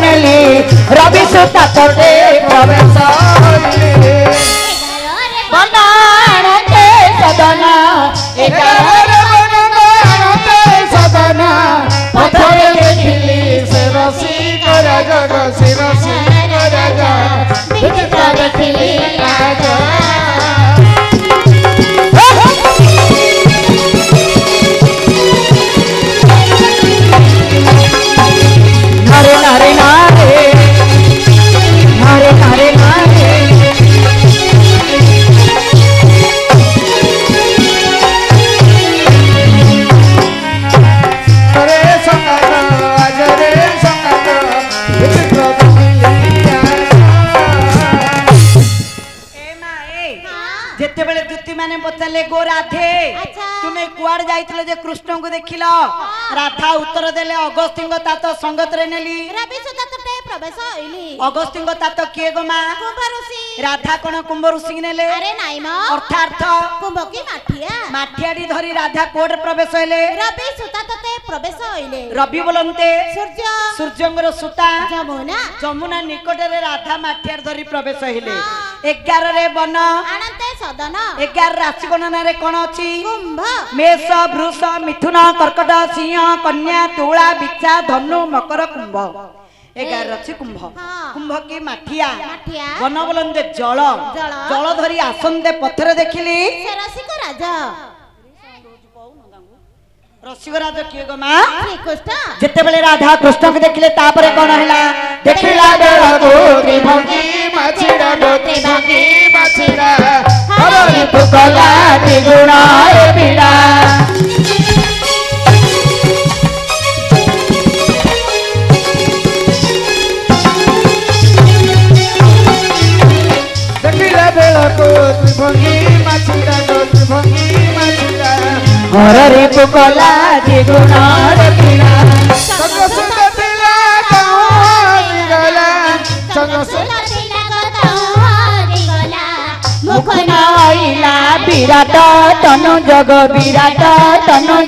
नेली रवि सुत तटे प्रवेश होइले बनाते सदना एगार बनाते सदना पथरे देखिली सिरसी कर जग सिरसी कर जग विचित्र देखिली आज नारे नारे नारे नारे नारे नारे रे संगत आज रे संगत विचित्र देखिली जेते बेले दुती माने पचाले गो राधे तुमे कुआड़ जाइतलो जे कृष्ण को देखिलो राधा उत्तर देले अगस्तिंग तात संगत रे नेली रवि सुत तटे प्रवेश होइली अगस्त्यଙ୍କ तात किए गो मां कुंभ ऋषि राधा कोन कुंभ ऋषि नेले अरे नाई म अर्थार्थ कुंभ की माठिया माठियाडी धरी राधा कोड प्रवेश हेले रवि सुता तते प्रवेश होइले रवि बोलन्ते सूर्य सूर्यंगर सुता जमुना जमुना निकटरे राधा माठियार धरी प्रवेश हेले 11 रे वन अनंते सदन 11 राशि गणना रे कोन अछि कुंभ मेष वृष मिथुन कर्कट सिंह कन्या तुला बिच्छा धनु मकर कुंभ 11 अछि कुंभ कुंभ की माठिया वन बोलन्ते जल जल धरी आसन्ते पत्थर देखिली से रसिक राजा रसिक राजा किए गो मां श्री कृष्ण जेते बेले राधा कृष्ण को देखिले तापरे कोन हला देखिला बेलको त्रिभंगी माछिरा त्रिभंगी माछिरा हरि पुकला त्रिगुण ए बिड़ा देखिला बेलको त्रिभंगी माछिरा त्रिभंगी माछिरा हरि पुकला त्रिगुण ए बिड़ा संग सुंद पिला कौन गला संग सुंद मुख आइला विराट तनु जग विराट तनु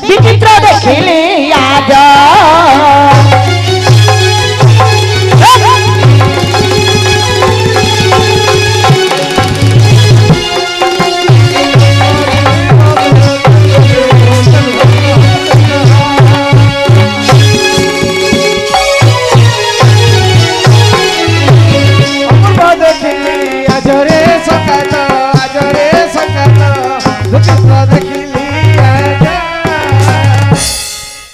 विचित्र देखिली आज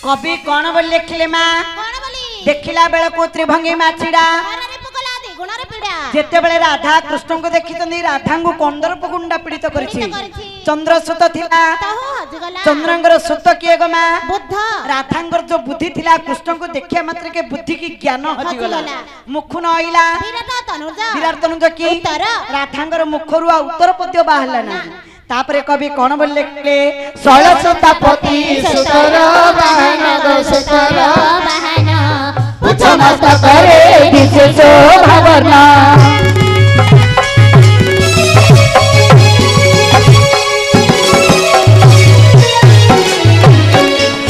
कवि कौन बोल लिखले मां कोन बोली देखिला बेल को त्रिभंगी माछिड़ा हरि पुकला दी गुण रे पीड़ा जेते बेले राधा कृष्ण को देखितनी राधा को कंदर पकुंडा पीड़ित करिछि चंद्र सुत थिला ताहु हजगला चंद्रंगर सुत किए गो मां बुद्ध राधांगर जो बुद्धि थिला कृष्ण को देखिया मात्र के बुद्धि की ज्ञान हजिगला मुखु न आइला विराट तनुज विराट तनुज की उत्तर राधांगर मुखरु उत्तर पद्य बाहला ना तापरे कवि कौन बोल लिखले सरस्वती सुतर वाहन गो सुतर वाहन उच्च मस्तक रे विशेष भावना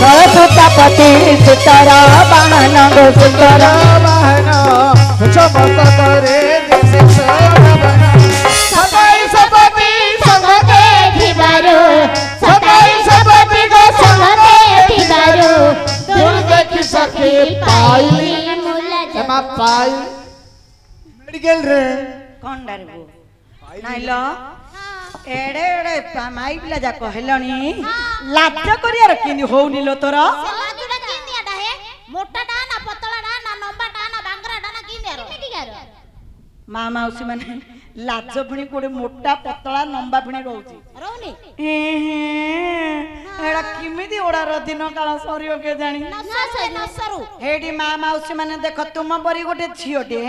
सरस्वती सुतर वाहन गो सुतर वाहन उच्च मस्तक रे विशेष भावना सकाई सपति संगते थिबारो सकाई सपति गो संगते थिबारो दूर देखि सखी पाइली मुला एमा पाई मेडिकल रे कौन डरबो नाइलो एड़े एड़े माई पिला जा कहलनी लाज करियार किनी होउनी लो तोरा लाजुडा किनिया डाहे मोटा डा ना पतला डा ना लंबा डा ना बांगरा डा ना किनिया रो मां माउसी माने लाज पुणी कोडे मोटा पतला लंबा पुणी रहउची रोनी एड़ा किमिदी ओडार दिन काल सरियो के जानी नसरू हेडी मां माउसी माने देख तुम बरी गोटे झियोटे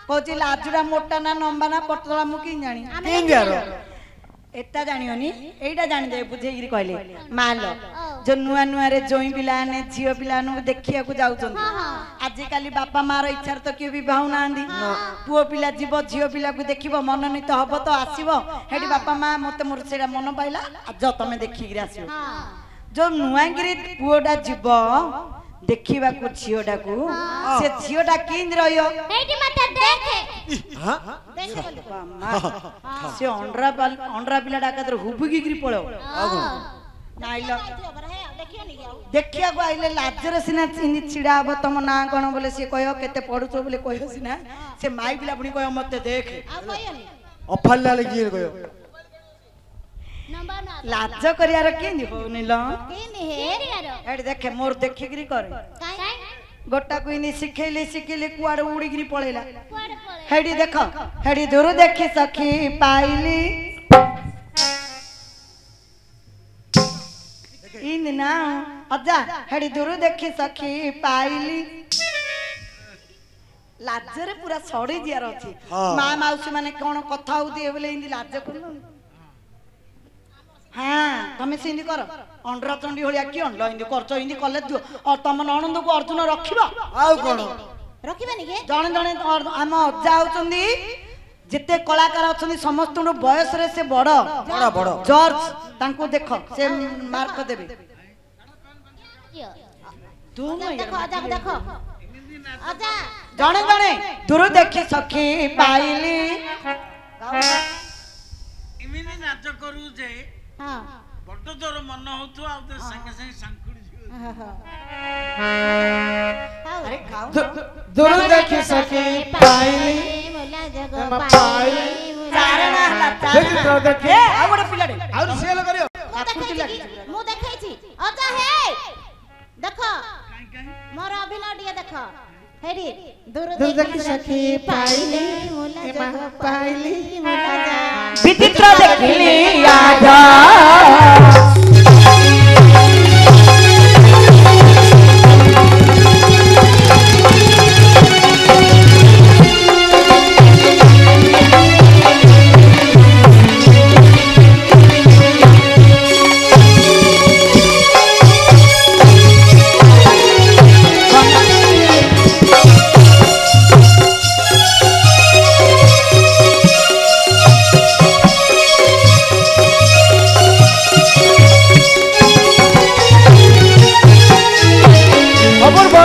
कहची लाजुडा मोटा ना लंबा ना पतला मु की जानी किंदियारो एता जानियोनी एइटा जानि दे बुझेगिरी कहले माल जो नुआ नुआ रे जोई पिलाने झियो पिलानु देखिया को जाउचंती आज काली बापा मार इच्छा तो के भी भाउ नांदी पुओ पिला जीव झियो पिला को देखिबो मननीत हबो तो आसीबो हेडी बापा मां मते मोर सेडा मन पाइला आज तमे देखिगिरी आसीबो जो नुआ गिरी पुओडा जीव देखिबा को झियोडा को से झियोडा किंद रहियो एटी मते देखे हां देखे से अंडरा पिला डाका हुबुगी गिरी पळो नाइलो देखियो नि जाऊ देखिया को आइले लाजरे सिना चिनी छिड़ा अब तम ना कोन बोले से कहियो केते पढुचो बोले कहियो सिना से माई पिला पुनी कहियो मते देख आ कहियो नि अफल्ला लगी गयो नंबर ना लाज करियार केनी होनी ल किनि हे एड देखे मोर देखि गिरी करे काई गोटा कोइनी सिखेले सिखेले कुआड़ उड़ी गिरी पळेला कुआडे पळे हेडी देखो हेडी दूर देखि सखी पाइली इन ना अजा हेडी दूर देखि सखी पाइली लाजरे पूरा सड़ी जियार अछि मां माउसी माने कोन कथा होती बोले इंदी लाज करलो हां तमे सिंदी कर अंडरा चंडी होलिया की अंडा इंदी करचो इंदी कले दियो और तम ननंद को अर्जुन रखिबा आउ कोन रखिबेनी के जणे जणे आम अजा होचंदी जिते कलाकार अछंदी समस्त बयस रे से बड़ बड़ जॉर्ज तांको देखो से मार्क देबे तू देखो अजा देखो अजा जणे जणे दूर देखि सखी पाइली इमिनी नाच करू जे हां बड्ड जोर मन होतु आ ते संगे संगे सांकुड़ी जियो अरे गाओ दूर देखि सखी पाइली मोला जग पाइली चारणा हला देखि तो देखे आ गोटे पिलाडे और सेल करियो मु देखैछि अजा हे देखो मोर अभिनय दिए देखो हेडी दूर देखि सखी पाइली मोला जग पाइली मोला जा विचित्र देखिली आजा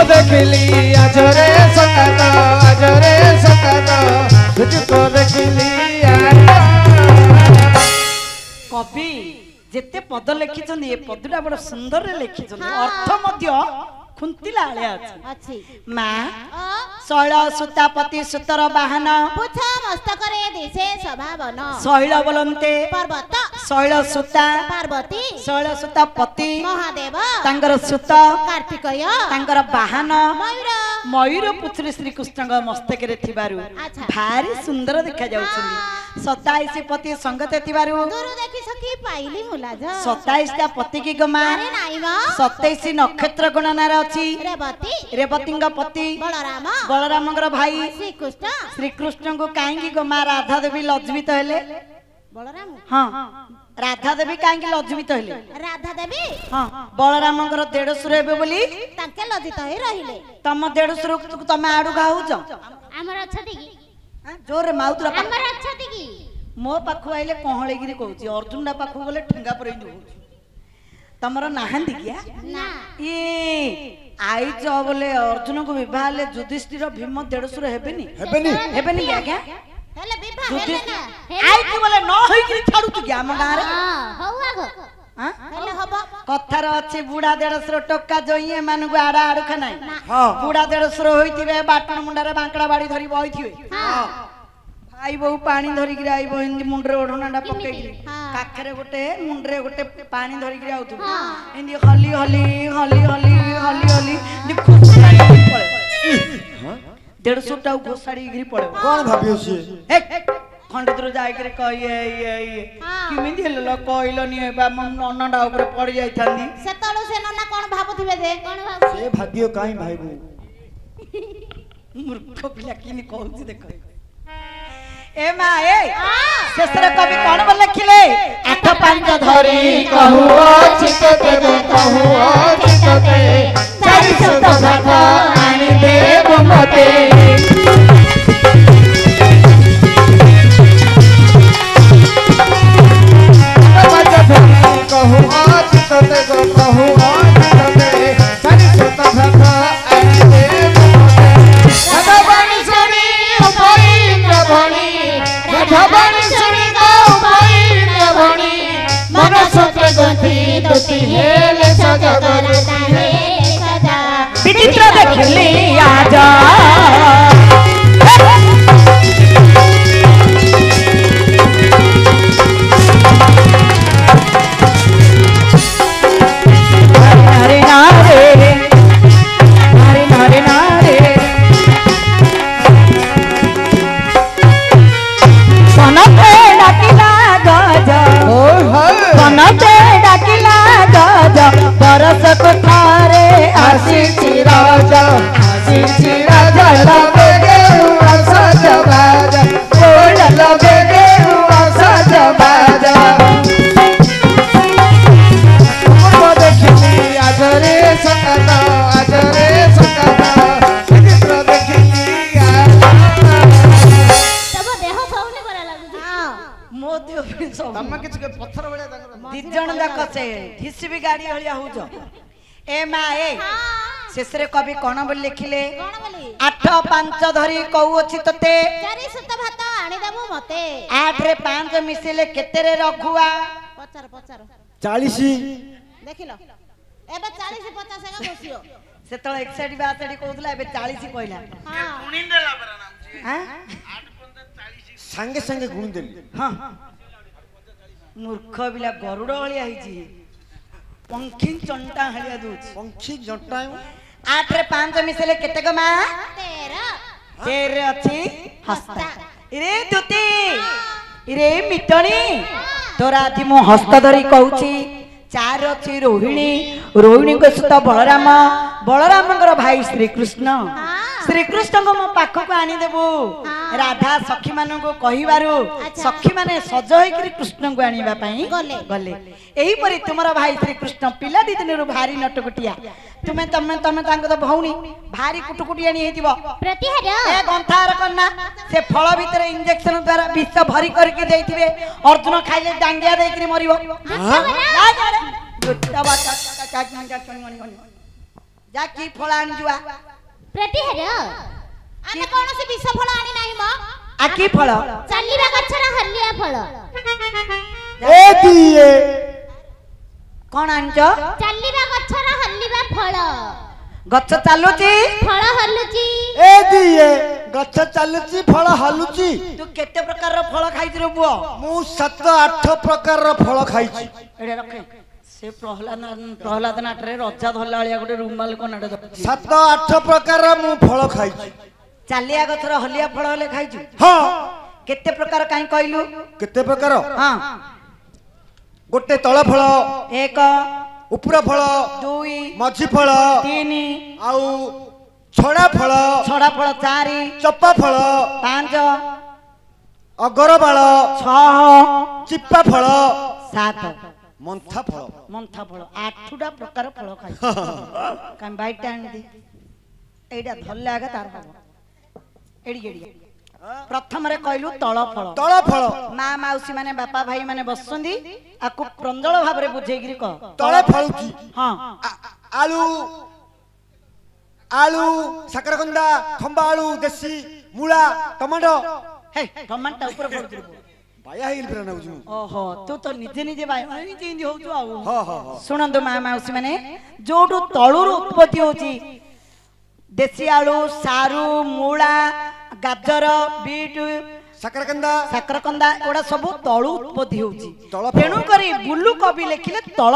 देखली आजरे सकात तुझको देखली कवि जेते पद लिखिछन ए पदटा बड़ सुंदर रे लिखिछन अर्थ मध्य खुंतिला आले अछि मां शैल सुतापति सुतर बाहन पुछ मस्तक रे दिसे स्वभावन शैल बोलन्ते पर्वत शैल सुता पार्वती शैल सुतापति महादेव तांगर सुत कार्तिकय तांगर बाहन मयूर मयूर पुत्र श्री कृष्णଙ୍କ मस्तक रे थिबारु अच्छा। भारी सुंदर देखा जाउछन्ती 27 पति संगत थिबारु दूर देखि सखी पाइली मुलाज 27 टा पति की गमा अरे नाई म 27 नक्षत्र गणना रे अछि रेवती रेवतींग पति बलराम बलरामଙ୍କର भाई श्री कृष्ण श्री कृष्ण को काहेकि गमा राधा देवी लज्जित हेले बलराम हां राधा देवी काहेकि लज्जित हेले राधा देवी हां बलरामଙ୍କର देढसुर हेबे बोली तांके लज्जित होई रहिले तम देढसुर तमे आडू गाउछ हमर अछती की जोरे माउतरा हमर अछती की मो पाखु आइले कोहळे गिरी कहूची अर्जुन ना पाखु बोले ठेंगा परै होउची तमर नाहंदी किया ना ये आई जो बोले अर्जुन को विवाह ले युधिष्ठिर भीम देढसुर हेबेनी हेबेनी आज्ञा हेले विवाह हेले ना आई कि बोले न होई कि छाडू तू हम गारे हां हौआ गो हां हेले हबो कथार अछि बुढ़ा देढसुर टक्का जोइए मानु को आडा आडू खनाई हां बुढ़ा देढसुर होइतिबे बाटण मुंडारे बांकड़ा बाड़ी धरी बइथिबे हां आई बहु पानी धरी गिरा आई बहु इंदी मुंडरे ओढणाडा पक्के काखरे गोटे मुंडरे गोटे पानी धरी गिरा आउथु इंदी हली हली हली हली हली हली इंदी घोसाड़ी पळे देढसुर टा घोसाड़ी गिरी पळे कौन भाबियो से ए खंडितरो जाय करे कहिए ये किमिंदी हेलो कहलनी बा मन ननडा ऊपर पड़ जाई थांदी सेतळो से नना कोन भाबुथिबे जे कोन भाबु से भाबियो काई भाईबू मूर्ख पिला किनी कहउछि देखो ए मा ए शेषर कवि कोन बोल लिखिले 8-5 धरी कहुओ चित देव कहुओ चित दे चारि सत भाग आनि देव मते कहुओ चित देव कहुओ चित दे चारि सत भाग आनि देव मते राधाबाणी सुनी उपैन्द्र भणी राधाबाणी सुनी उपैन्द्र भणी मन सत्र गति दोती हेले सजगर विचित्र देखली आजा हरे नारे हरे हरे नारे सनते डाकिला गज सनते डाकिला गज बरस को थारे आशीषी राजा लगे गेरुआ सजबाजा बोल लगे गेरुआ सजबाजा देखिली आजरे सकता चित्र देखिली ମୋ ଦେହ ବି ସବୁ ତମେ କିଛି ପଥର ଭଳିଆ ତାଙ୍କର ଦି ଜଣ ଯାକ ସେ ଢିସିବି ଗାଡି ଭଳିଆ ହଉଛ ଏ ମା ଏ ଶେଷରେ କବି କଣ ବୋଲି ଲେଖିଲେ କଣ ବୋଲି 8 5 ଧରି କହୁଅଛି ତତେ 4 ସୁତ ଭାତ ଆଣିଦବୁ ମତେ 8 ରେ 5 ମିଶିଲେ କେତେରେ ରଘୁଆ ପଚାର 40 ଦେଖିଲ ଏବେ 40 50 ଏକା ବସିବ ସେତେବେଳେ ଏକ୍ସାଇଟ୍ ବାସେଡି କହୁଥିଲା ଏବେ 40 କହିଲା ହଁ ଗୁଣି ଦେଲା ପରା ନାମ ହାଁ 8 40 ସାଙ୍ଗେ ସାଙ୍ଗେ ଗୁଣି ଦେଲି ହଁ ମୂର୍ଖ ପିଲା ଗରୁଡ ଭଳିଆ ହେଇଛି ପଙ୍ଖି ଚଣ୍ଟା ଭଳିଆ ଦଉଛି ପଙ୍ଖି ଜଣ୍ଟା 8 ରେ 5 ମିଶିଲେ କେତେକ ମା 13 ତେରେ ଅଛି ହସ୍ତା ରେ ଦୁତି ରେ ମିଟଣି ତୋରା ଆଜି ମୁଁ ହସ୍ତ ଧରି କହୁଛି 4 ଅଛି ରୋହିଣୀ ରୋହିଣୀଙ୍କ ସହିତ ବଳରାମ ବଳରାମଙ୍କର ଭାଇ ଶ୍ରୀକୃଷ୍ଣ ଶ୍ରୀକୃଷ୍ଣଙ୍କୁ ମୋ ପାଖକୁ ଆଣିଦେବୁ ରାଧା ସଖୀ ମାନଙ୍କୁ କହିବାରୁ ସଖୀ ମାନେ ସଜ ହେଇକି କୃଷ୍ଣଙ୍କୁ ଆଣିବା ପାଇଁ ଗଲେ ଏହିପରି ତୁମର ଭାଇ ଶ୍ରୀକୃଷ୍ଣ ପିଲାଟି ଦିନରୁ ଭାରି ନଟକୁଟିଆ ତୁମେ ତମେ ତମେ ତାଙ୍କ ତ ଭଉଣୀ ଭାରି କୁଟୁକୁଟିଆଣି ହେଇଥିବ ପ୍ରତିହାର ଏ ଗନ୍ଥାର କନ୍ନା ସେ ଫଳ ଭିତରେ ଇଞ୍ଜେକ୍ସନ ଦ୍ୱାରା ବିଷ ଭରି କରିକି ଦେଇଥିବେ ଅର୍ଜୁନ ଖାଇଲେ ଡାଙ୍ଗିଆ ଦେଇକିରି ମରିବ ଯା କି ଫଳ ଆଣିଯିବା ପ୍ରତିହାର ଆମେ କୌଣସି ବିଷ ଫଳ ଆଣି ନାହିଁ ମ ଆ କି ଫଳ ଚାଲିବା ଗଛର ହଲିଆ ଫଳ ଏ ଦିଏ କଣ ଆଣିଛ ଚାଲିବା ଗଛର ହଲିବା ଫଳ ଗଛ ଚାଲୁଛି ଫଳ ହଲୁଛି ଏ ଦିଏ ଗଛ ଚାଲୁଛି ଫଳ ହଲୁଛି ତୁ କେତେ ପ୍ରକାରର ଫଳ ଖାଇଛୁ ରେ ପୁଅ ମୁଁ 7-8 ପ୍ରକାରର ଫଳ ଖାଇଛି ଏଇଟା ରଖେ ସେ ପ୍ରହ୍ଲାଦ ନାଟରେ ରଜା ଧରିଲା ଭଳିଆ ଗୋଟେ ରୁମାଲ କନାଟେ ଧରିଛି 7-8 ପ୍ରକାରର ମୁଁ ଫଳ ଖାଇଛି ଚାଲିଆ ଗଛର ହଲିଆ ଫଳ ହେଲେ ଖାଇଛୁ ହଁ କେତେ ପ୍ରକାର କାହିଁ କହିଲୁ କେତେ ପ୍ରକାର ହଁ ଗୋଟେ ତଳ ଫଳ 1 ଉପର ଫଳ 2 ମଝି ଫଳ 3 ଆଉ ଛଡ଼ା ଫଳ ଛଡ଼ା ଫଳ 4 ଚପା ଫଳ 5 ଅଗର ବାଳ 6 ଚିପା ଫଳ 7 ମନ୍ଥା ଫଳ ମନ୍ଥା ଫଳ 8ଟା ପ୍ରକାର ଫଳ ଖାଇଛୁ କାଇଁ ବାଇଟା ଆଣିଦେ ଏଇଟା ଧରଲେ ଆଗ ତାର ହବ ଏଡିକି ପ୍ରଥମରେ କହିଲୁ ତଳ ଫଳ ମା ମାଉସୀ ମାନେ ବାପା ଭାଇ ମାନେ ବସୁଛନ୍ତି ଆକୁ ପ୍ରଞ୍ଜଳ ଭାବରେ ବୁଝେଇକିରି କହ ତଳେ ଫଳୁଛି ହଁ ଆଳୁ ଆଳୁ ସାକରକନ୍ଦା ଖମ୍ବା ଆଳୁ ଦେଶୀ ମୂଳା ଟମାଟୋ ହେ ଟମାଟୋ ଉପରେ ପଡୁଛି ବାୟା ହେଇଗଲି ପୁରା ନାଗୁଛି ମୁଁ ଓହୋ ତୁ ତ ନିଜେ ନିଜେ ବାୟା ନିଜେ ନିଜେ ହଉଛୁ ଆଉ ହଁ ହଁ ହଁ ଶୁଣନ୍ତୁ ମା ମାଉସୀ ମାନେ ଯୋଉଠୁ ତଳୁରୁ ଉତ୍ପତ୍ତି ହଉଛି ଦେଶୀ ଆଳୁ ସାରୁ ମୂଳା ଗାଜର ବିଟ ସାକରକନ୍ଦା ଏଗୁଡା ସବୁ ତଳୁ ଉତ୍ପତ୍ତି ହଉଛି ତେଣୁ କରି ବୁଲୁ କବି ଲେଖିଲେ ତଳ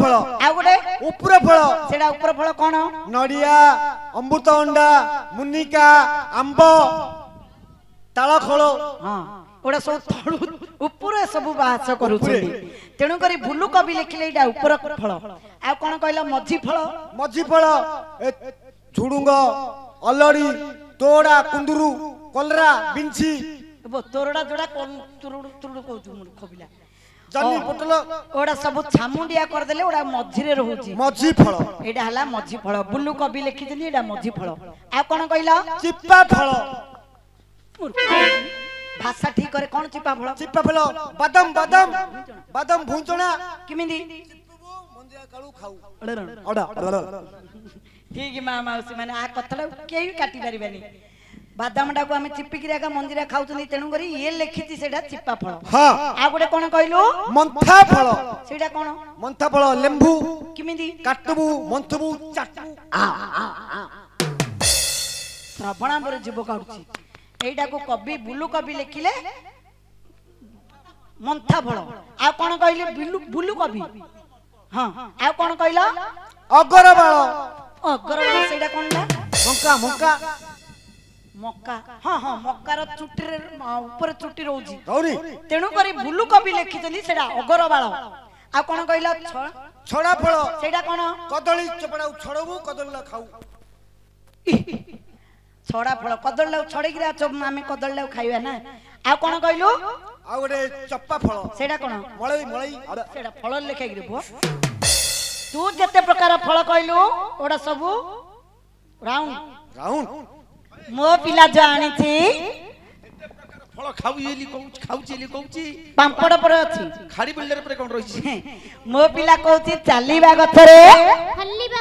ଫଳ ଆଉ ଗୋଟେ ଉପର ଫଳ ସେଟା ଉପର ଫଳ କଣ ନଡ଼ିଆ ଅମୃତଭଣ୍ଡା ମୁନିକା ଆମ୍ବ ତାଳ ଖୋଳ ହଁ ଏଗୁଡା ସବୁ ତଳୁ ଉପରେ ସବୁ ବାସ କରୁଛନ୍ତି ତେଣୁ କରି ବୁଲୁ କବି ଲେଖିଲେ ଏଇଟା ଉପର ଫଳ ଆଉ କଣ କହିଲ ମଝି ଫଳ ଝୁଡୁଙ୍ଗ ଅଲଡି ତୋଡା କୁନ୍ଦୁରୁ କଲରା ବିଞ୍ଛି ତୋରଡା ଯୋଡା ତୁରୁଡୁ କହୁଛୁ ମୂର୍ଖ ପିଲା ଜହ୍ନି ପୋଟଳ ଓଡା ସବୁ ଛାମୁଣ୍ଡିଆ କରିଦେଲେ ଓଡା ମଝିରେ ରହୁଛି ମଝି ଫଳ ଏଇଟା ହେଲା ମଝି ଫଳ ବୁଲୁ କବି ଲେଖିଛନ୍ତି ଏଇଟା ମଝି ଫଳ ଆଉ କଣ କହିଲ ଚିପା ଫଳ ଭାଷା ଠିକ করে କଣ ଚିପା ଫଳ ବାଦାମ ବାଦାମ ବାଦାମ ଭୁଞ୍ଚଣା କେମିତି ମଞ୍ଜିଆ କାଳୁ ଖାଉ ଠିକ ମା ମାଉସୀ ମାନେ ଆ କଥାଟା କେହି କାଟି ପାରିବେନି ବାଦାମଟାକୁ ଆମେ ଚିପିକିରି ଆକା ମଞ୍ଜିରେ ଖାଉଛନ୍ତି ତେଣୁ କରି ଇଏ ଲେଖିଛି ସେଟା ଚିପା ଫଳ ଆଉ ଗୋଟେ କଣ କହିଲୁ ମନ୍ଥା ଫଳ ସେଇଟା କଣ ମନ୍ଥା ଫଳ ଲେମ୍ବୁ କେମିତି କାଟବୁ ମନ୍ଥବୁ ଚାଟବୁ ଶ୍ରବଣା ପରେ ଜୀବ କାଢୁଛି এইটাকু কবি বুলু কবি লেখিলে মন্থা ফল আর কোন কইলে বুলু কবি হ্যাঁ আর কোন কইল অগর বাল সেইটা কোনটা মক্কা মক্কা মক্কা হ্যাঁ হ্যাঁ মক্কার চুটির উপরে চুটি রହୁଛି রৌনি তেণু করে বুলু কবি লেখিଛନ୍ତି সেটা অগর বাল আর কোন কইল ছড়া ফল সেইটা কোন কদলী চপড়া ছড়বু কদলী খাও ছড়া ফল কদলী ছড়েকি আমি কদলী খাইবা না আর কোন কইলু আর গোটে চপা ফল সেটা কোন মলাই মলাই সেটা ফল লেখাইকি পুଅ তু যেতে প্রকার ফল কইলু ওটা সবু রাউন্ড রাউন্ড মো পিলা যে আনিছি ଫଳ ଖାଉଚି କହୁଛି ପାମ୍ପଡ଼ ପରେ ଅଛି ଖାଡ଼ି ବିଲ୍ଡର ଉପରେ କଣ ରହିଛି ମୋ ପିଲା କହୁଛି ଚାଲିବା ଗଛରେ ହଲିବା